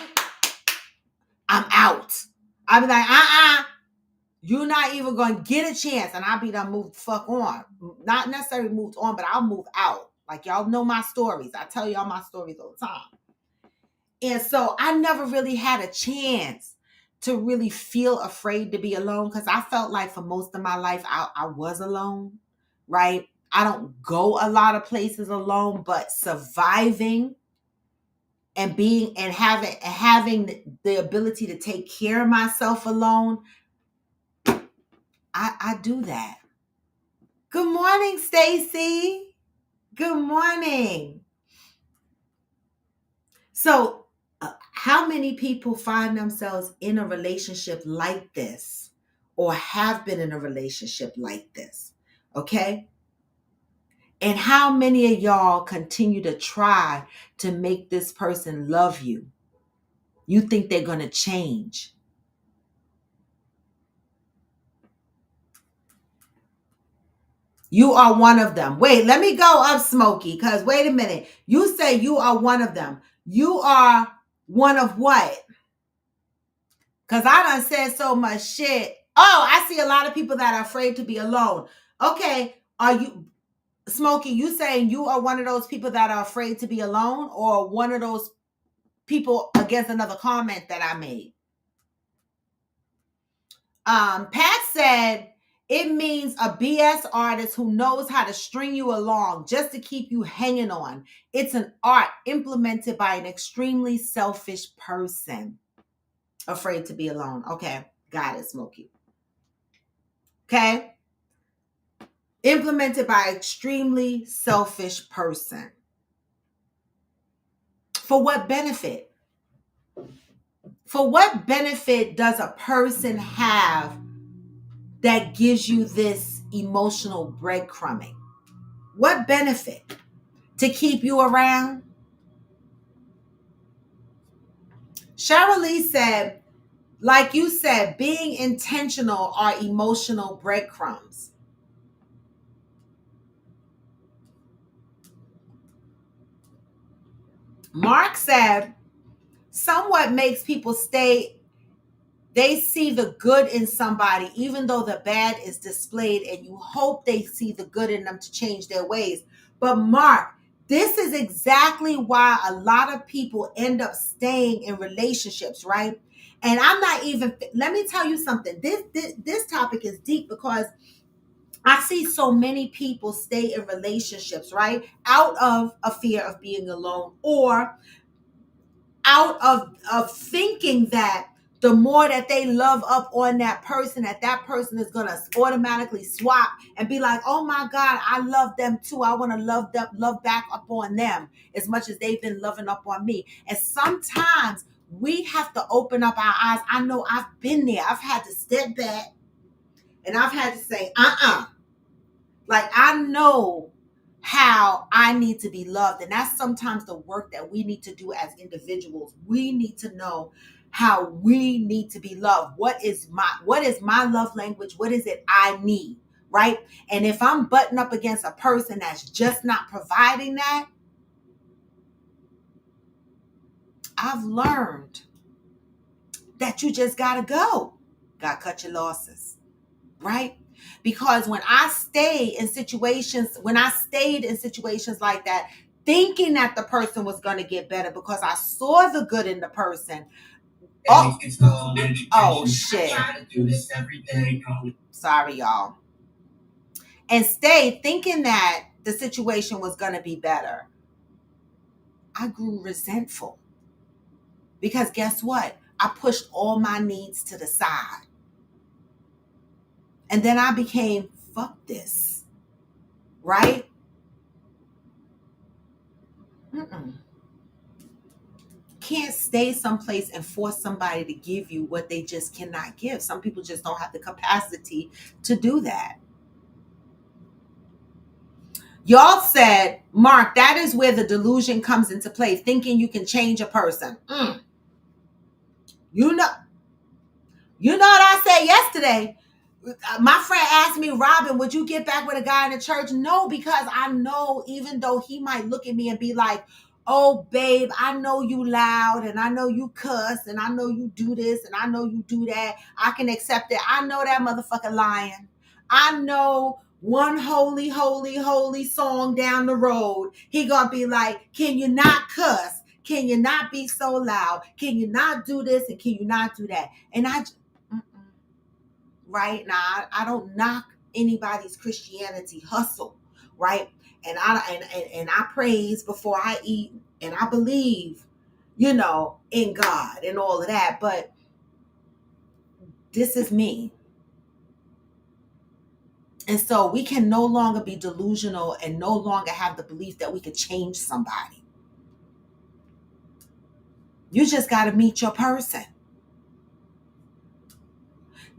Speaker 1: I'm out. I'd be like, you're not even going to get a chance. And I'll be done, moved the fuck on. Not necessarily moved on, but I'll move out. Like, y'all know my stories. I tell y'all my stories all the time. And so I never really had a chance to really feel afraid to be alone, because I felt like for most of my life, I was alone, right? I don't go a lot of places alone, but surviving and being and having the ability to take care of myself alone, I do that. Good morning, Stacy. Good morning. So, how many people find themselves in a relationship like this, or have been in a relationship like this? Okay? And how many of y'all continue to try to make this person love you? You think they're going to change. You are one of them. Wait, let me go up, Smokey, because wait a minute. You say you are one of them. You are one of what? Because I done said so much shit. Oh, I see a lot of people that are afraid to be alone. Okay, are you, Smokey, you saying you are one of those people that are afraid to be alone, or one of those people against another comment that I made? Pat said, It means a BS artist who knows how to string you along just to keep you hanging on. It's an art implemented by an extremely selfish person. Afraid to be alone. Okay, got it, Smokey. Okay? Implemented by an extremely selfish person. For what benefit? For what benefit does a person have that gives you this emotional breadcrumbing? What benefit? To keep you around? Cheryl Lee said, like you said, being intentional are emotional breadcrumbs. Mark said, somewhat makes people stay. They see the good in somebody, even though the bad is displayed, and you hope they see the good in them to change their ways. But Mark, this is exactly why a lot of people end up staying in relationships, right? And I'm not even, let me tell you something. This topic is deep because I see so many people stay in relationships, right? Out of a fear of being alone, or out of thinking that the more that they love up on that person is going to automatically swap and be like, oh my God, I love them too. I want to love back up on them as much as they've been loving up on me. And sometimes we have to open up our eyes. I know I've been there. I've had to step back and I've had to say, like, I know how I need to be loved. And that's sometimes the work that we need to do as individuals. We need to know how we need to be loved. What is my love language? What is it I need? Right? And if I'm butting up against a person that's just not providing that, I've learned that you just gotta go. Gotta cut your losses. Right? Because when I stayed in situations like that, thinking that the person was going to get better because I saw the good in the person. Oh shit. Sorry, y'all. And stayed thinking that the situation was going to be better. I grew resentful. Because guess what? I pushed all my needs to the side. And then I became, fuck this. Right? Mm-mm. Can't stay someplace and force somebody to give you what they just cannot give. Some people just don't have the capacity to do that. Y'all said, Mark, that is where the delusion comes into play, thinking you can change a person. You know, what I said yesterday. My friend asked me, Robin, would you get back with a guy in the church? No, because I know, even though he might look at me and be like, oh, babe, I know you loud and I know you cuss and I know you do this and I know you do that. I can accept it. I know that motherfucker lying. I know one holy, holy, holy song down the road, he gonna be like, can you not cuss? Can you not be so loud? Can you not do this? And can you not do that? And right now, I don't knock anybody's Christianity hustle, right? And I praise before I eat, and I believe, in God and all of that. But this is me. And so we can no longer be delusional and no longer have the belief that we could change somebody. You just got to meet your person.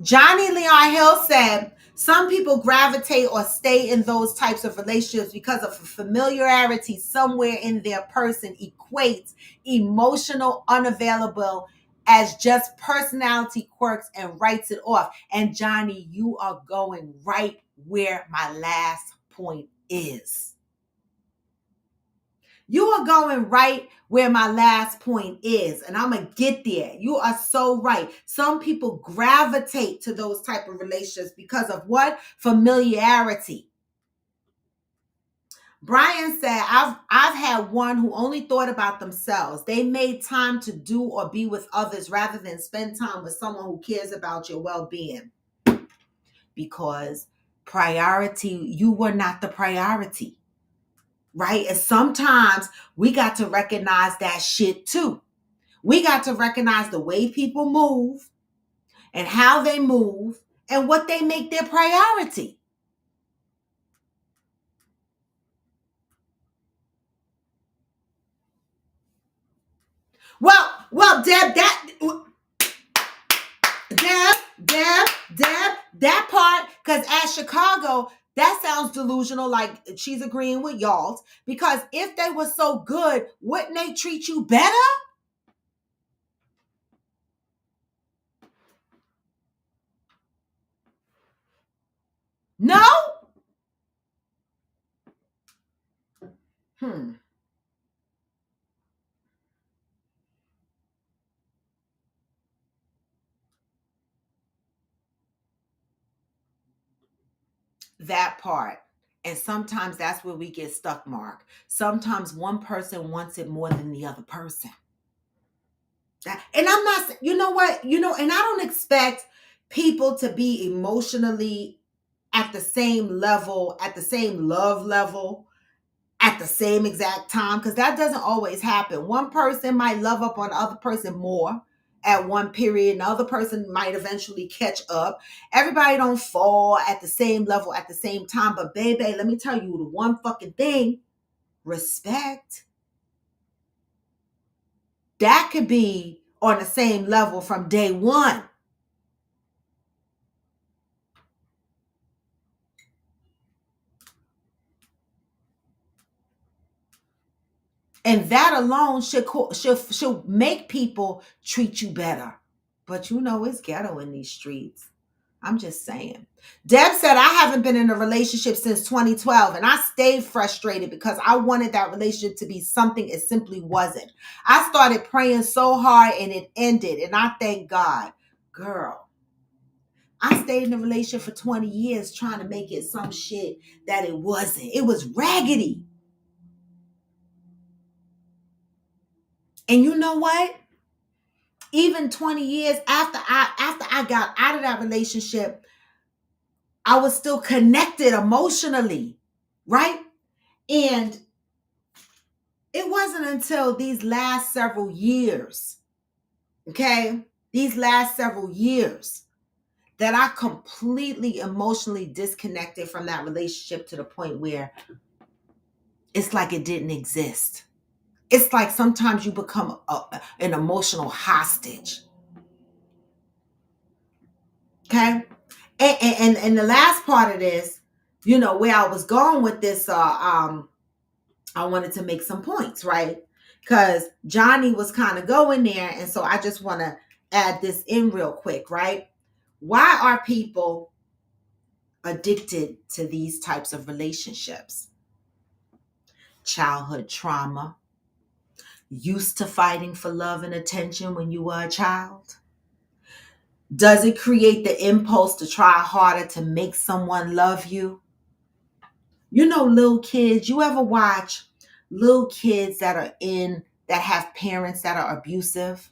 Speaker 1: Johnny Leon Hill said, some people gravitate or stay in those types of relationships because of familiarity somewhere in their person equates emotional unavailable as just personality quirks and writes it off. And Johnny, you are going right where my last point is. You are going right where my last point is, and I'm going to get there. You are so right. Some people gravitate to those type of relationships because of what? Familiarity. Brian said, I've had one who only thought about themselves. They made time to do or be with others rather than spend time with someone who cares about your well-being. because you were not the priority, right? And sometimes we got to recognize that shit too. We got to recognize the way people move and how they move and what they make their priority. Well, that part, because at Chicago, that sounds delusional, like she's agreeing with y'all. Because if they were so good, wouldn't they treat you better? No? That part. And sometimes that's where we get stuck, Mark. Sometimes one person wants it more than the other person. And I'm not, you know what, and I don't expect people to be emotionally at the same level, at the same love level, at the same exact time, because that doesn't always happen. One person might love up on the other person more at one period, and the other person might eventually catch up. Everybody don't fall at the same level at the same time. But baby, let me tell you the one fucking thing: respect. That could be on the same level from day one. And that alone should make people treat you better. But it's ghetto in these streets. I'm just saying. Deb said, I haven't been in a relationship since 2012, and I stayed frustrated because I wanted that relationship to be something it simply wasn't. I started praying so hard and it ended, and I thank God. Girl, I stayed in a relationship for 20 years trying to make it some shit that it wasn't. It was raggedy. And you know what? Even 20 years after I got out of that relationship, I was still connected emotionally, right? And it wasn't until these last several years, okay, that I completely emotionally disconnected from that relationship to the point where it's like it didn't exist. It's like sometimes you become an emotional hostage, okay? And the last part of this, where I was going with this, I wanted to make some points, right? Because Johnny was kind of going there. And so I just want to add this in real quick, right? Why are people addicted to these types of relationships? Childhood trauma, used to fighting for love and attention when you were a child. Does it create the impulse to try harder to make someone love you? Little kids, you ever watch little kids that have parents that are abusive?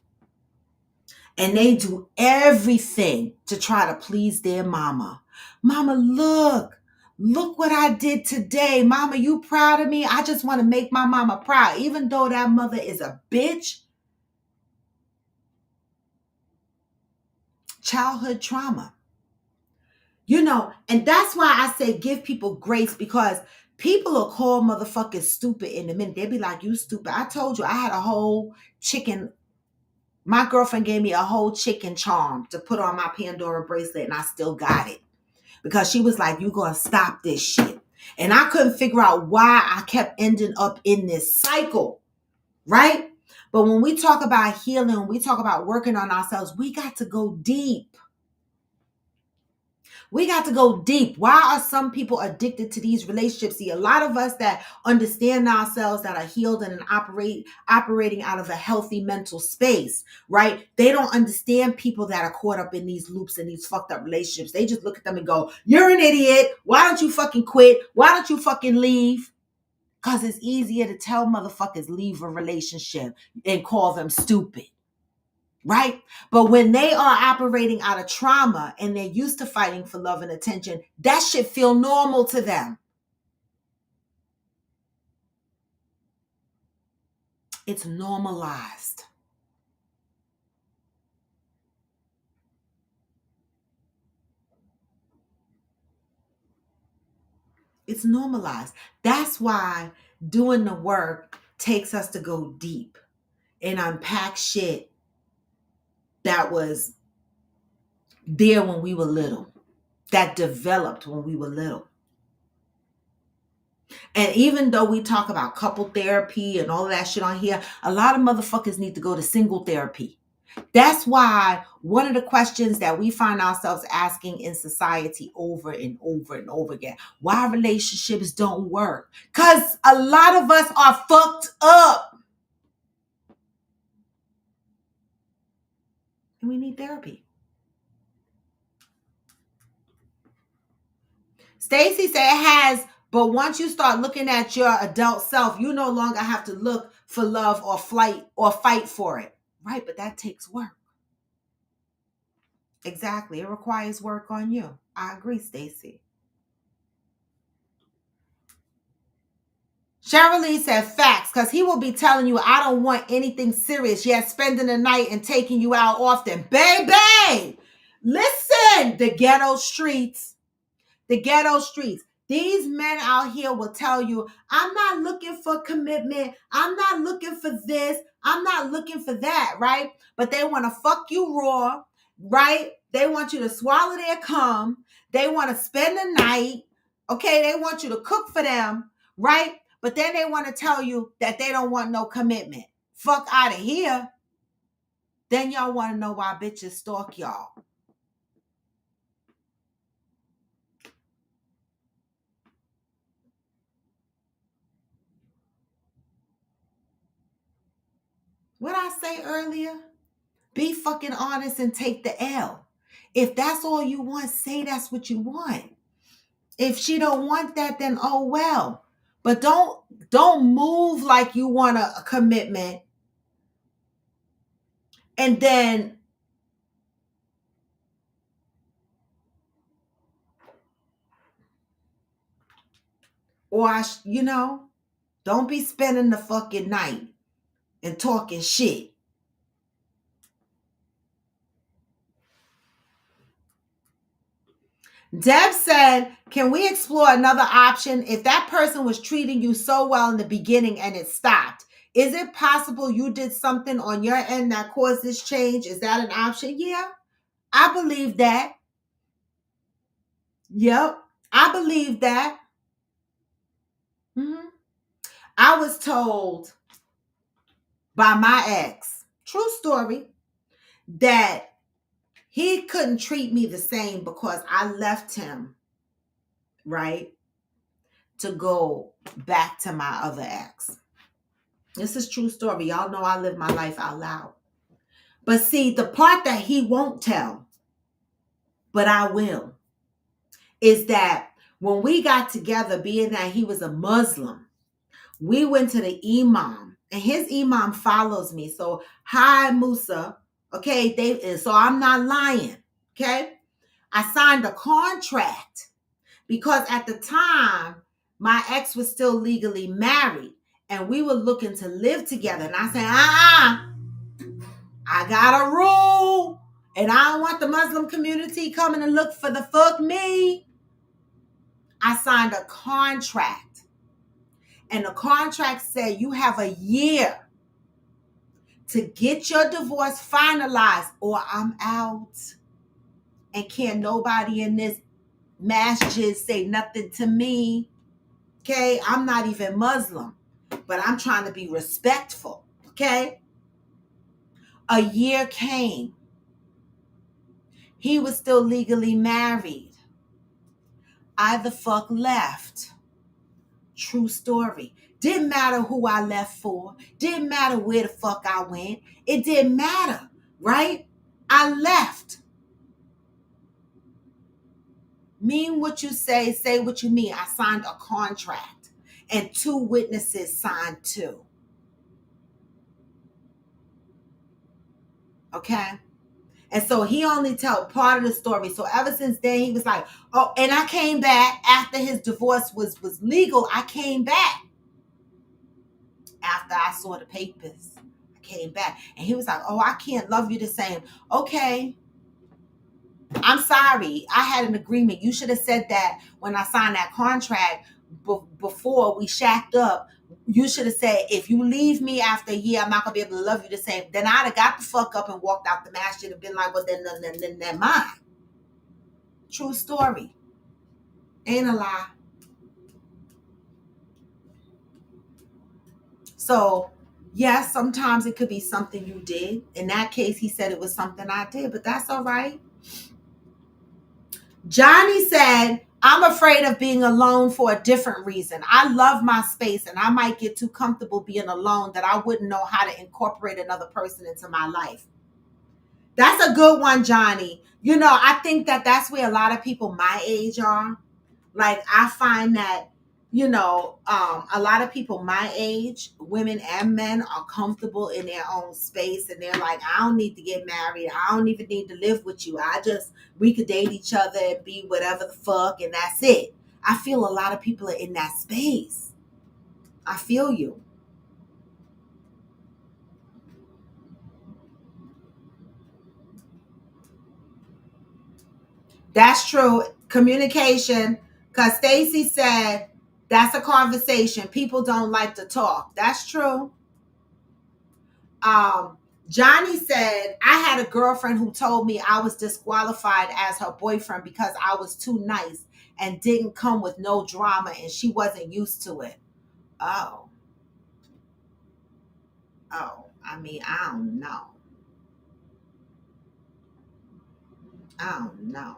Speaker 1: And they do everything to try to please their mama. Mama, look what I did today. Mama, you proud of me? I just want to make my mama proud, even though that mother is a bitch. Childhood trauma. And that's why I say give people grace, because people will call motherfuckers stupid in a minute. They'll be like, you stupid. I told you I had a whole chicken. My girlfriend gave me a whole chicken charm to put on my Pandora bracelet, and I still got it. Because she was like, you gonna stop this shit. And I couldn't figure out why I kept ending up in this cycle, right? But when we talk about healing, when we talk about working on ourselves, we got to go deep. We got to go deep. Why are some people addicted to these relationships? See, a lot of us that understand ourselves, that are healed and operating out of a healthy mental space, right? They don't understand people that are caught up in these loops and these fucked up relationships. They just look at them and go, you're an idiot. Why don't you fucking quit? Why don't you fucking leave? Because it's easier to tell motherfuckers leave a relationship and call them stupid. right? But when they are operating out of trauma and they're used to fighting for love and attention, that should feel normal to them. It's normalized. It's normalized. That's why doing the work takes us to go deep and unpack shit that was there when we were little, that developed when we were little. And even though we talk about couple therapy and all of that shit on here, a lot of motherfuckers need to go to single therapy. That's why one of the questions that we find ourselves asking in society over and over and over again, why relationships don't work? Because a lot of us are fucked up. And we need therapy. Stacy said it has, but once you start looking at your adult self, you no longer have to look for love or fight for it. Right, but that takes work. Exactly. It requires work on you. I agree, Stacy. Cheryl Lee said facts, because he will be telling you, I don't want anything serious, yet spending the night and taking you out often. Baby, listen, the ghetto streets. The ghetto streets. These men out here will tell you, I'm not looking for commitment. I'm not looking for this. I'm not looking for that, right? But they want to fuck you raw, right? They want you to swallow their cum. They want to spend the night. Okay, they want you to cook for them, right? But then they want to tell you that they don't want no commitment. Fuck out of here. Then y'all want to know why bitches stalk y'all. What I say earlier? Be fucking honest and take the L. If that's all you want, say that's what you want. If she don't want that, then oh well. But don't move like you want a commitment and then don't be spending the fucking night and talking shit. Deb said, can we explore another option? If that person was treating you so well in the beginning and it stopped, is it possible you did something on your end that caused this change? Is that an option? Yeah, I believe that. Yep, I believe that. Mm-hmm. I was told by my ex, true story, that he couldn't treat me the same because I left him, right, to go back to my other ex. This is true story. Y'all know I live my life out loud. But see, the part that he won't tell, but I will, is that when we got together, being that he was a Muslim, we went to the imam, and his imam follows me. So, hi, Musa. Okay, so I'm not lying. Okay, I signed a contract because at the time, my ex was still legally married and we were looking to live together. And I said, I got a rule and I don't want the Muslim community coming to look for the fuck me. I signed a contract and the contract said you have a year to get your divorce finalized or I'm out. And can't nobody in this masjid say nothing to me. Okay, I'm not even Muslim, but I'm trying to be respectful. Okay, a year came. He was still legally married. I the fuck left. True story. Didn't matter who I left for. Didn't matter where the fuck I went. It didn't matter, right? I left. Mean what you say what you mean. I signed a contract and 2 witnesses signed too. Okay. And so he only told part of the story. So ever since then, he was like, oh, and I came back after his divorce was legal. I came back after I saw the papers. I came back. And he was like, oh, I can't love you the same. Okay. I'm sorry. I had an agreement. You should have said that when I signed that contract before we shacked up. You should have said, if you leave me after a year, I'm not going to be able to love you the same. Then I'd have got the fuck up and walked out the match. Should have been like, well, then mine. True story. Ain't a lie. So, yes, sometimes it could be something you did. In that case, he said it was something I did, but that's all right. Johnny said, I'm afraid of being alone for a different reason. I love my space and I might get too comfortable being alone that I wouldn't know how to incorporate another person into my life. That's a good one, Johnny. You know, I think that that's where a lot of people my age are. Like, I find that, a lot of people my age, women and men, are comfortable in their own space, and they're like, I don't need to get married. I don't even need to live with you. We could date each other and be whatever the fuck, and that's it. I feel a lot of people are in that space. I feel you. That's true. Communication, because Stacy said that's a conversation. People don't like to talk. That's true. um Johnny said, I had a girlfriend who told me I was disqualified as her boyfriend because I was too nice and didn't come with no drama, and she wasn't used to it. Oh, I mean, I don't know. I don't know.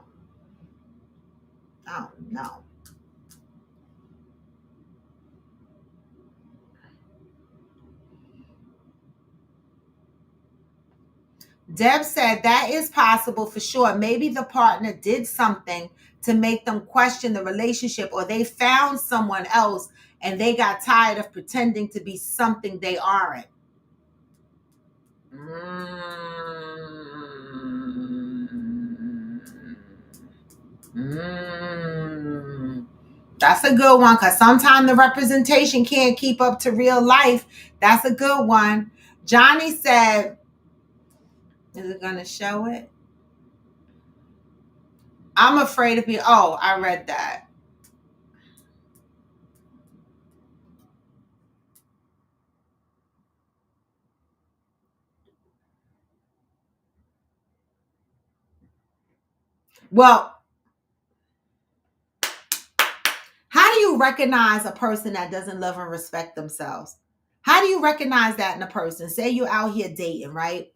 Speaker 1: I don't know. Deb said that is possible for sure. Maybe the partner did something to make them question the relationship, or they found someone else and they got tired of pretending to be something they aren't. Mm. Mm. That's a good one, because sometimes the representation can't keep up to real life. That's a good one. Johnny said, is it going to show it? I'm afraid of being, oh, I read that. Well, how do you recognize a person that doesn't love and respect themselves? How do you recognize that in a person? Say you're out here dating, right?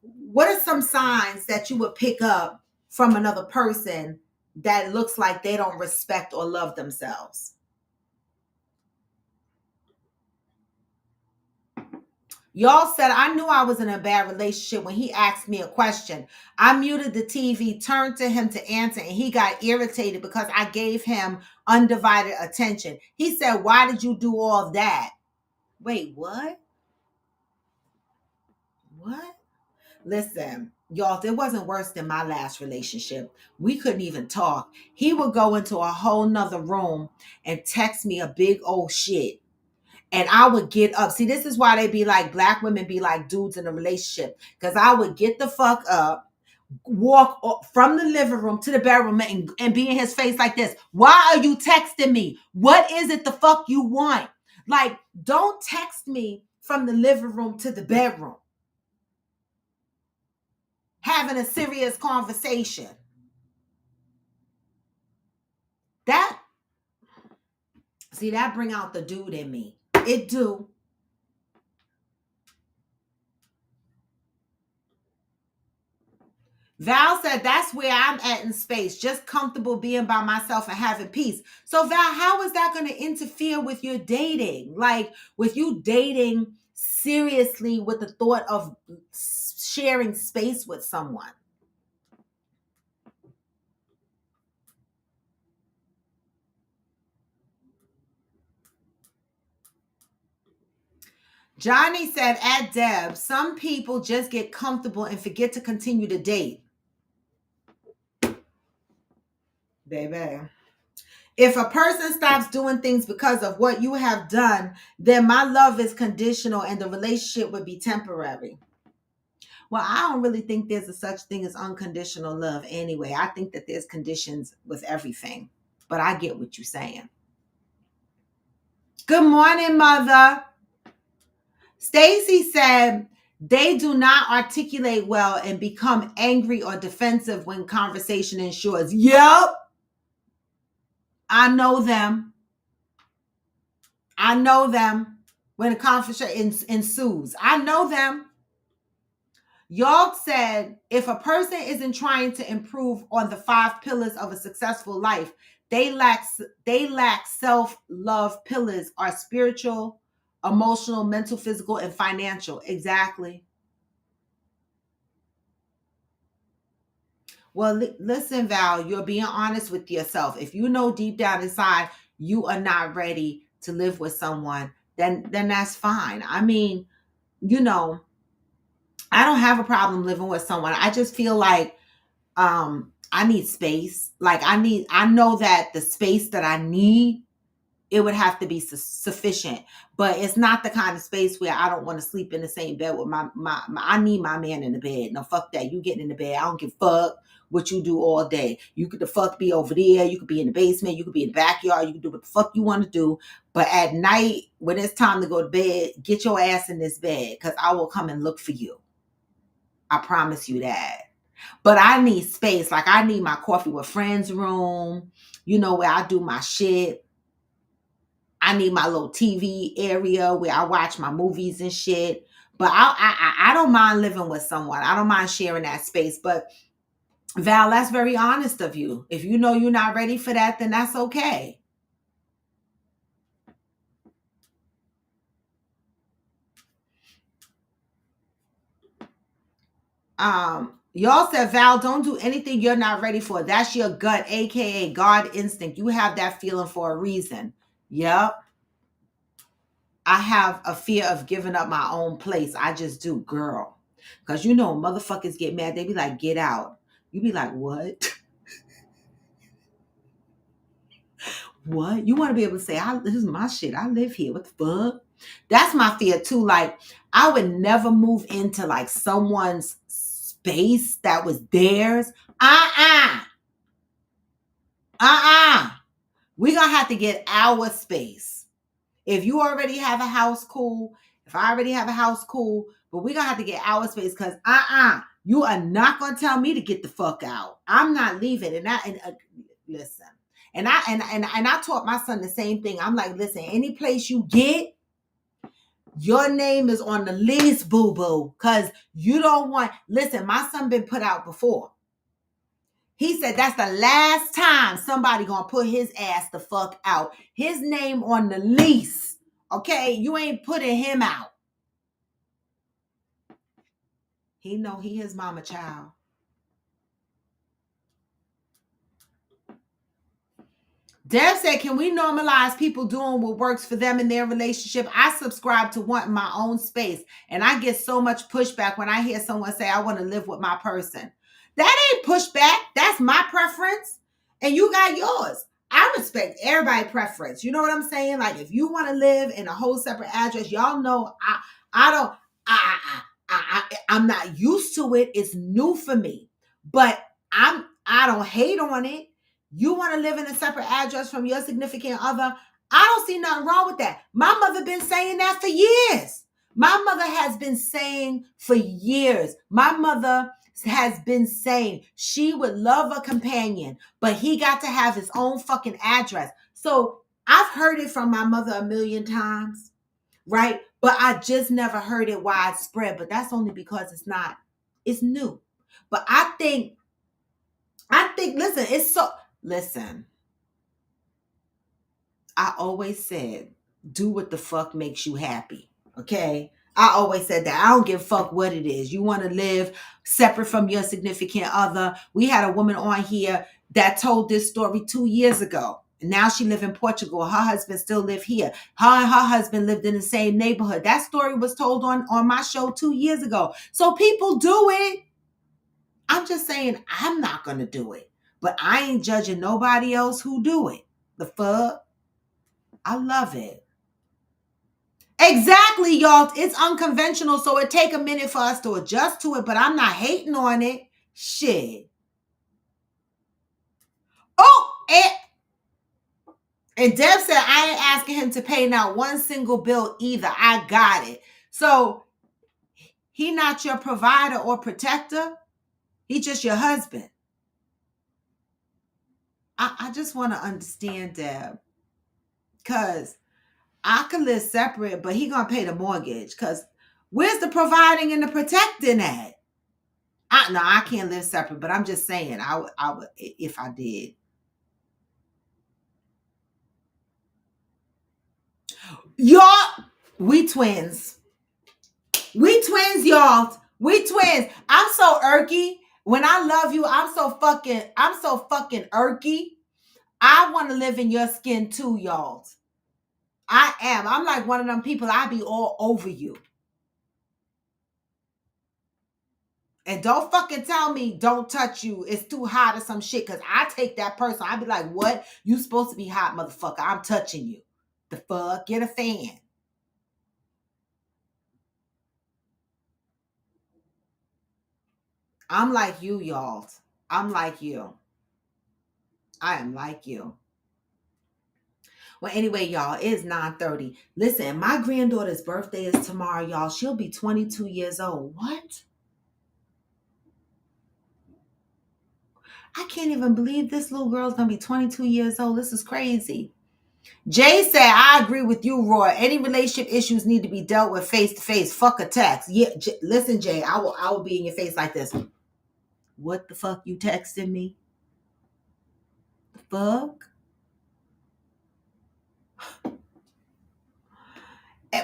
Speaker 1: What are some signs that you would pick up from another person that looks like they don't respect or love themselves? Y'all said I knew I was in a bad relationship when he asked me a question. I muted the TV, turned to him to answer, and he got irritated because I gave him undivided attention. He said, why did you do all that? Wait, what? What? Listen, y'all, it wasn't worse than my last relationship. We couldn't even talk. He would go into a whole nother room and text me a big old shit. And I would get up. See, this is why they be like, black women be like dudes in a relationship. Because I would get the fuck up, walk from the living room to the bedroom, and be in his face like this. Why are you texting me? What is it the fuck you want? Like, don't text me from the living room to the bedroom having a serious conversation. That, see, that bring out the dude in me. It do. Val said that's where I'm at in space, just comfortable being by myself and having peace. So Val, how is that going to interfere with your dating? Like, with you dating seriously with the thought of sharing space with someone? Johnny said at Deb, some people just get comfortable and forget to continue to date. Baby. If a person stops doing things because of what you have done, then my love is conditional and the relationship would be temporary. Well, I don't really think there's a such thing as unconditional love anyway. I think that there's conditions with everything. But I get what you're saying. Good morning, mother. Stacy said they do not articulate well and become angry or defensive when conversation ensures. Yep. I know them. I know them when a conversation ensues. I know them. Y'all said if a person isn't trying to improve on the 5 pillars of a successful life, they lack self-love pillars are spiritual, emotional, mental, physical, and financial. Exactly. Well, listen, Val, you're being honest with yourself. If you know deep down inside you are not ready to live with someone, then that's fine. I mean, you know, I don't have a problem living with someone. I just feel like I need space. Like I know that the space that I need, it would have to be sufficient, but it's not the kind of space where I don't want to sleep in the same bed with my I need my man in the bed. No, fuck that. You getting in the bed. I don't give a fuck what you do all day. You could the fuck be over there. You could be in the basement. You could be in the backyard. You could do what the fuck you want to do. But at night, when it's time to go to bed, get your ass in this bed because I will come and look for you. I promise you that. But I need space. Like I need my coffee with friends room, where I do my shit. I need my little TV area where I watch my movies and shit. But I don't mind living with someone. I don't mind sharing that space. But Val, that's very honest of you. If you know you're not ready for that, then that's okay. Y'all said, Val, don't do anything you're not ready for. That's your gut, aka God instinct. You have that feeling for a reason. Yep. I have a fear of giving up my own place. I just do, girl. Because motherfuckers get mad. They be like, get out. You be like, what? What? You want to be able to say, this is my shit. I live here. What the fuck? That's my fear too. Like, I would never move into like someone's space that was theirs. We're going to have to get our space. If you already have a house, cool. If I already have a house, cool. But we're going to have to get our space because you are not going to tell me to get the fuck out. I'm not leaving. Listen. And I taught my son the same thing. I'm like, listen, any place you get, your name is on the lease, boo-boo. Because you don't want, listen, my son been put out before. He said that's the last time somebody gonna put his ass the fuck out. His name on the lease. Okay, you ain't putting him out. He know he his mama child. Dev said, can we normalize people doing what works for them in their relationship? I subscribe to wanting my own space. And I get so much pushback when I hear someone say, I want to live with my person. That ain't pushback. That's my preference. And you got yours. I respect everybody's preference. You know what I'm saying? Like if you want to live in a whole separate address, y'all know I'm not used to it. It's new for me. But I don't hate on it. You want to live in a separate address from your significant other? I don't see nothing wrong with that. My mother been saying that for years. My mother has been saying for years. My mother has been saying she would love a companion, but he got to have his own fucking address. So I've heard it from my mother a million times, right? But I just never heard it widespread. But that's only because it's new. But I think, listen, I always said, do what the fuck makes you happy. Okay. I always said that. I don't give a fuck what it is. You want to live separate from your significant other. We had a woman on here that told this story 2 years ago. Now she live in Portugal. Her husband still live here. Her and her husband lived in the same neighborhood. That story was told on my show 2 years ago. So people do it. I'm just saying I'm not going to do it. But I ain't judging nobody else who do it. The fuck? I love it. Exactly, y'all. It's unconventional, so it take a minute for us to adjust to it, but I'm not hating on it. Shit. Oh, and Deb said, I ain't asking him to pay not one single bill either. I got it. So he not your provider or protector. He just your husband. I just want to understand, Deb, because I could live separate, but he gonna pay the mortgage. Because where's the providing and the protecting at? I can't live separate, but I'm just saying, I would if I did. Y'all, we twins. We twins, y'all. We twins. I'm so irky. When I love you, I'm so fucking irky. I want to live in your skin too, y'all. I am. I'm like one of them people, I be all over you. And don't fucking tell me don't touch you. It's too hot or some shit. Cause I take that person. I be like, what? You supposed to be hot, motherfucker. I'm touching you. The fuck? Get a fan. I'm like you, y'all. I'm like you. I am like you. Well, anyway, y'all, it's 9:30. Listen, my granddaughter's birthday is tomorrow, y'all. She'll be 22 years old. What? I can't even believe this little girl's going to be 22 years old. This is crazy. Jay said, I agree with you, Roy. Any relationship issues need to be dealt with face to face. Fuck a text. Yeah, listen, Jay, I will be in your face like this. What the fuck you texting me? The fuck?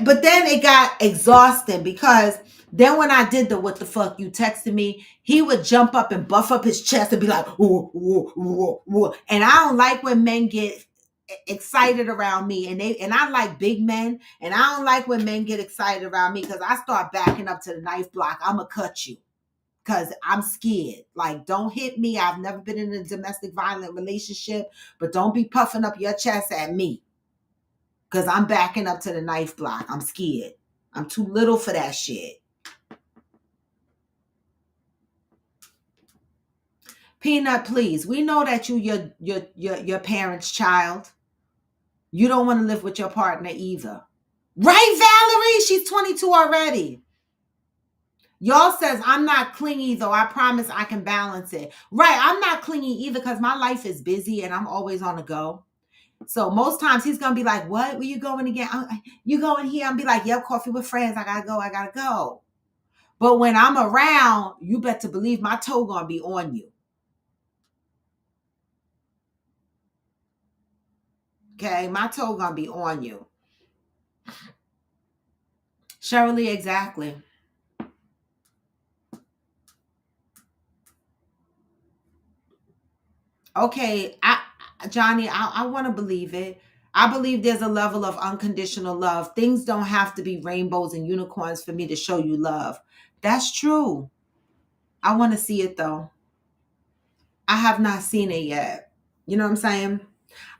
Speaker 1: But then it got exhausting because then when I did the what the fuck you texted me, he would jump up and buff up his chest and be like, ooh, ooh, ooh, ooh. And I don't like when men get excited around me, and I like big men, and I don't like when men get excited around me because I start backing up to the knife block. I'ma cut you because I'm scared. Like, don't hit me. I've never been in a domestic violent relationship, but don't be puffing up your chest at me because I'm backing up to the knife block. I'm scared. I'm too little for that shit. Peanut, please. We know that your parents' child. You don't want to live with your partner either. Right, Valerie? She's 22 already. Y'all says, I'm not clingy though. I promise I can balance it. Right, I'm not clingy either because my life is busy and I'm always on the go. So most times he's going to be like, what? Where you going again? You going here? I'm be like, yep, coffee with friends. I got to go. But when I'm around, you better believe my toe going to be on you. Okay, my toe going to be on you. Shirley, exactly. Okay, Johnny, I want to believe it. I believe there's a level of unconditional love. Things don't have to be rainbows and unicorns for me to show you love. That's true. I want to see it though. I have not seen it yet. You know what I'm saying?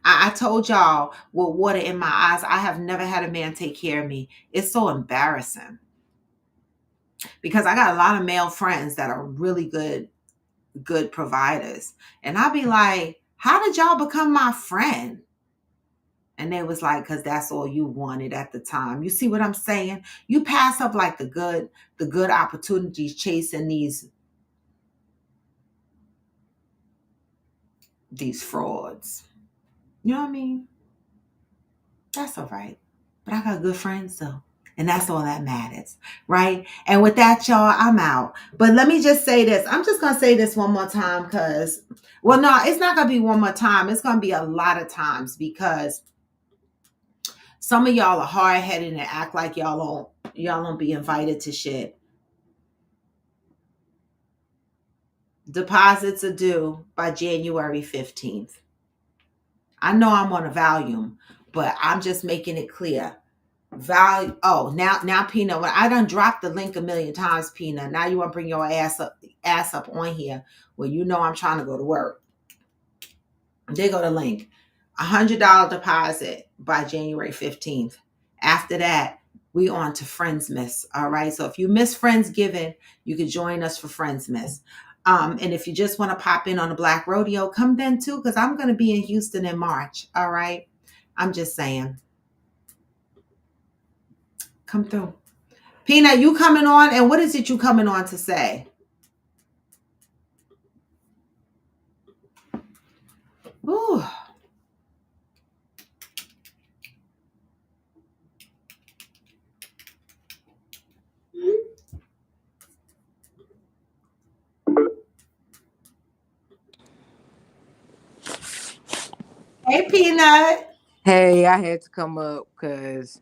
Speaker 1: I told y'all with water in my eyes, I have never had a man take care of me. It's so embarrassing because I got a lot of male friends that are really good providers. And I'll be like, how did y'all become my friend? And they was like, because that's all you wanted at the time. You see what I'm saying? You pass up like the good opportunities chasing these frauds. You know what I mean? That's all right. But I got good friends though. And that's all that matters. Right? And with that, y'all, I'm out. But let me just say this. I'm just gonna say this one more time because well, no, it's not gonna be one more time. It's gonna be a lot of times because some of y'all are hard-headed and act like y'all don't be invited to shit. Deposits are due by January 15th. I know I'm on a volume, but I'm just making it clear. Value. Oh, now, Peanut. When I done dropped the link a million times, Peanut. Now you want to bring your ass up on here. Well, you know I'm trying to go to work. There go the link. $100 deposit by January 15th. After that, we on to Friendsmas. All right. So if you miss Friendsgiving, you can join us for Friendsmas. And if you just want to pop in on the Black Rodeo, come then too, because I'm going to be in Houston in March. All right. I'm just saying, come through. Peanut, you coming on? And what is it you coming on to say? Ooh. Hey, Peanut.
Speaker 2: Hey, I had to come up because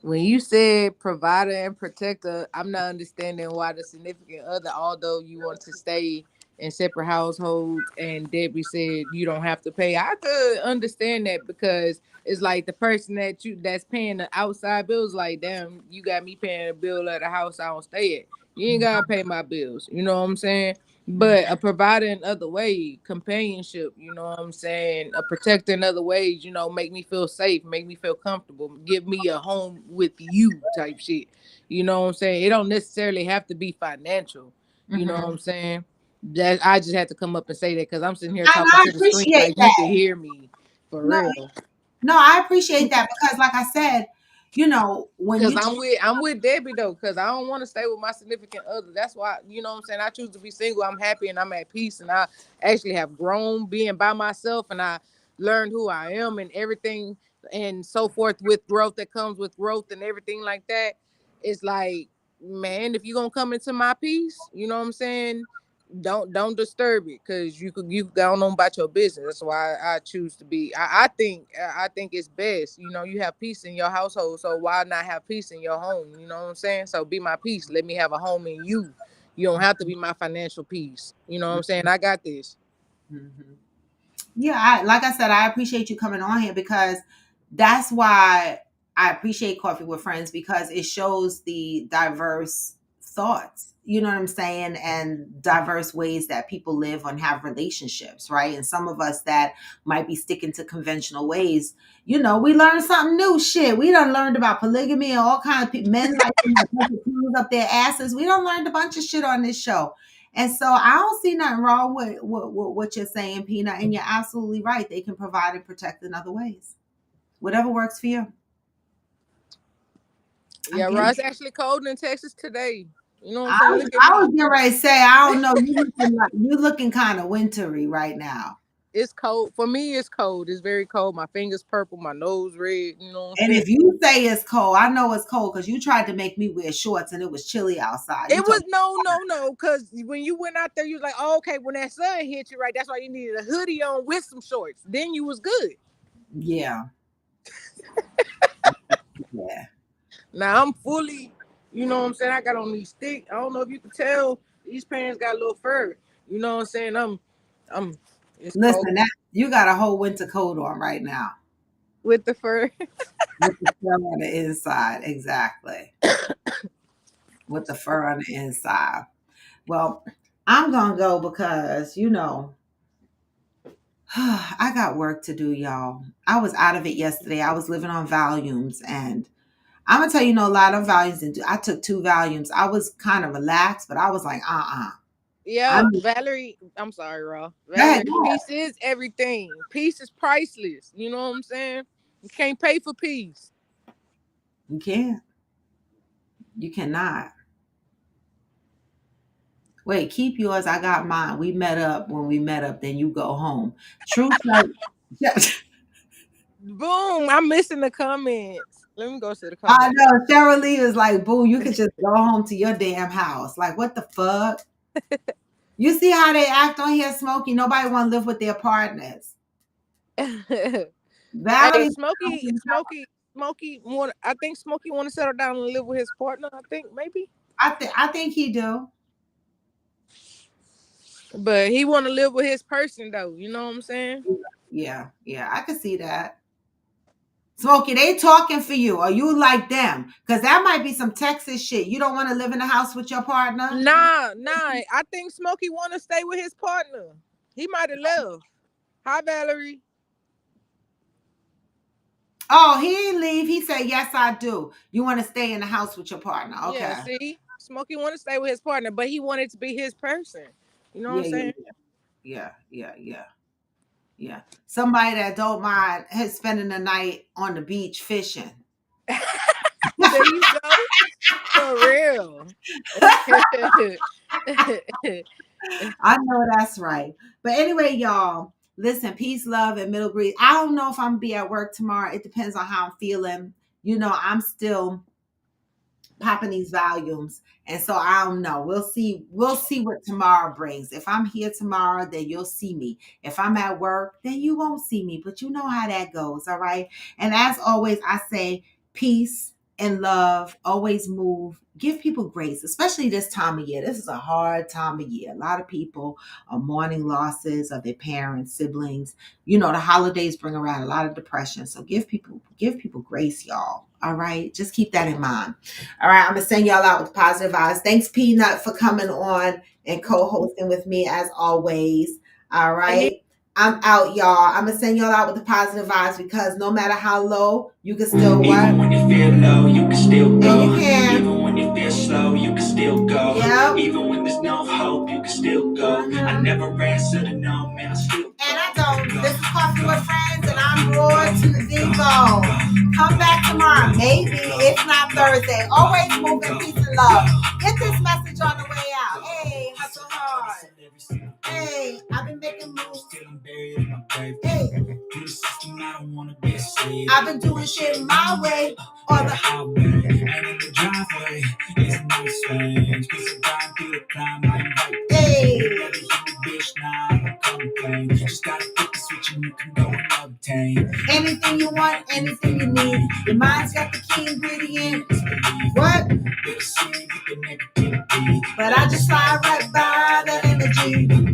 Speaker 2: when you said provider and protector, I'm not understanding why the significant other, although you want to stay in separate households, and Debbie said you don't have to pay. I could understand that because it's like the person that's paying the outside bills, like, damn, you got me paying a bill at the house I don't stay at. You ain't gotta pay my bills. You know what I'm saying? But a provider in other way, companionship, you know what I'm saying? A protector in other ways, make me feel safe, make me feel comfortable, give me a home with you type shit. You know what I'm saying? It don't necessarily have to be financial. You know what
Speaker 1: Mm-hmm.
Speaker 2: I'm saying? That I just had to come up and say that because I'm sitting here
Speaker 1: And
Speaker 2: talking
Speaker 1: I
Speaker 2: to the screen
Speaker 1: appreciate
Speaker 2: like you
Speaker 1: that.
Speaker 2: can hear me for
Speaker 1: No,
Speaker 2: real.
Speaker 1: no, I appreciate that because, like I said, when
Speaker 2: Cause
Speaker 1: you
Speaker 2: I'm with Debbie though, cause I don't want to stay with my significant other. That's why, you know what I'm saying, I choose to be single. I'm happy and I'm at peace, and I actually have grown being by myself, and I learned who I am and everything and so forth with growth that comes with growth and everything like that. It's like, man, if you're gonna come into my peace, you know what I'm saying, don't disturb it because you gone on about your business. That's why I choose to be. I think it's best. You have peace in your household, so why not have peace in your home? You know what I'm saying? So be my peace. Let me have a home in you. You don't have to be my financial peace. You know what I'm saying? I got this.
Speaker 1: Mhm. Yeah, like I said, I appreciate you coming on here because that's why I appreciate Coffee with Friends because it shows the diverse thoughts, you know what I'm saying, and diverse ways that people live and have relationships, right? And some of us that might be sticking to conventional ways, we learned something new. Shit, we done learned about polygamy and all kinds of men like to have bunch of clothes up their asses. We done learned a bunch of shit on this show. And so I don't see nothing wrong with what you're saying, Peanut. And you're absolutely right. They can provide and protect in other ways. Whatever works for you. I
Speaker 2: Yeah,
Speaker 1: get it.
Speaker 2: Ross, actually cold in Texas today. You know what I'm
Speaker 1: I
Speaker 2: saying?
Speaker 1: was,
Speaker 2: Look at
Speaker 1: I was
Speaker 2: me.
Speaker 1: getting ready to say, I don't know. You looking kind of wintry right now.
Speaker 2: It's cold. For me, it's cold. It's very cold. My fingers purple, my nose red. You know what I'm
Speaker 1: And
Speaker 2: saying?
Speaker 1: if you say it's cold, I know it's cold because you tried to make me wear shorts and it was chilly outside. You
Speaker 2: It
Speaker 1: told
Speaker 2: was
Speaker 1: me,
Speaker 2: no, because when you went out there, you was like, oh, okay, when that sun hit you, right, that's why you needed a hoodie on with some shorts. Then you was good.
Speaker 1: yeah, yeah.
Speaker 2: Now I'm fully, you know what I'm saying? I got on these thick. I don't know if you can tell, these pants got a little fur. You know what I'm saying? I'm, it's cold
Speaker 1: Listen, you got a whole winter coat on right now
Speaker 2: with the fur.
Speaker 1: with the fur on the inside. Exactly. With the fur on the inside. Well, I'm gonna go because I got work to do, y'all. I was out of it yesterday. I was living on volumes, and I'm gonna tell you, a lot of volumes. And I took 2 volumes. I was kind of relaxed, but I was like,
Speaker 2: Yeah,
Speaker 1: I'm
Speaker 2: Valerie, I'm sorry, Raw.
Speaker 1: go ahead,
Speaker 2: Valerie,
Speaker 1: go ahead.
Speaker 2: peace is everything. Peace is priceless. You know what I'm saying? You can't pay for peace.
Speaker 1: You can't. You cannot. Wait, keep yours. I got mine. We met up when we met up. Then you go home. Truth, like,
Speaker 2: Boom, I'm missing the comments. Let me go to the
Speaker 1: I
Speaker 2: comments.
Speaker 1: know. Cheryl Lee is like, boo, you could just go home to your damn house. Like, what the fuck? You see how they act on here, Smokey? Nobody want to live with their partners.
Speaker 2: Hey,
Speaker 1: Valerie,
Speaker 2: Smokey want. I think Smokey want to settle down and live with his partner. I think maybe,
Speaker 1: I think he do.
Speaker 2: but he want to live with his person though. You know what I'm saying?
Speaker 1: Yeah, yeah, I can see that. Smokey, they talking for you, or you like them? Because that might be some Texas shit. You don't want to live in the house with your partner?
Speaker 2: Nah. I think Smokey want to stay with his partner. He might have left. Hi, Valerie.
Speaker 1: Oh, he didn't leave. He said, yes, I do. You want to stay in the house with your partner.
Speaker 2: Yeah,
Speaker 1: Okay.
Speaker 2: see, Smokey want to stay with his partner, but he wanted to be his person. You know what I'm
Speaker 1: Yeah,
Speaker 2: saying?
Speaker 1: yeah, yeah, yeah, yeah, yeah. Somebody that don't mind has spending the night on the beach fishing.
Speaker 2: There you go. For real.
Speaker 1: I know that's right. But anyway, y'all, listen, peace, love, and middle breed. I don't know if I'm gonna be at work tomorrow. It depends on how I'm feeling. I'm still popping these volumes, and so I don't know. We'll see what tomorrow brings. If I'm here tomorrow, then you'll see me. If I'm at work, then you won't see me, but you know how that goes. All right. And as always, I say peace and love. Always move, give people grace, especially this time of year. This is a hard time of year. A lot of people are mourning losses of their parents, siblings. The holidays bring around a lot of depression, so give people grace, y'all. All right, just keep that in mind. All right, I'm gonna send y'all out with positive vibes. Thanks, Peanut, for coming on and co-hosting with me as always. All
Speaker 2: And
Speaker 1: right, I'm out, y'all. I'm gonna send y'all out with the positive vibes because no matter how low, you can still what?
Speaker 2: even when you feel low, you can still go.
Speaker 1: And you can.
Speaker 2: Even when you feel slow, you can still go.
Speaker 1: Yep.
Speaker 2: Even when there's no hope, you can still go. I never answer to no man, I still go.
Speaker 1: And I don't. This is Coffee with Friends, and I'm Roar to the Vivo. Come back tomorrow, maybe, if not Thursday. Always moving peace and love. Get this message on the way out. Hey, hustle hard. Hey, I've been making moves. Hey, I've been doing shit my way or the highway. And in the driveway is a nice range. Cause I'm going through the climb, I invite. Hey, never hit the bitch, nah, I don't complain. Just gotta flip the switch and you can go and obtain anything you want, anything you need. Your mind's got the key ingredient. What? But I just slide right by that energy. Even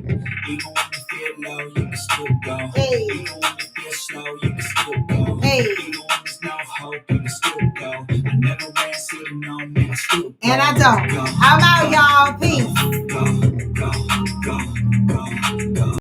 Speaker 1: when you feel low, you can still go. Hey. Even when you feel slow, you can still go. Hey. Even when there's no hope, you can still go. I never ran, so no man, I still go. And I don't. I'm out, y'all. Peace.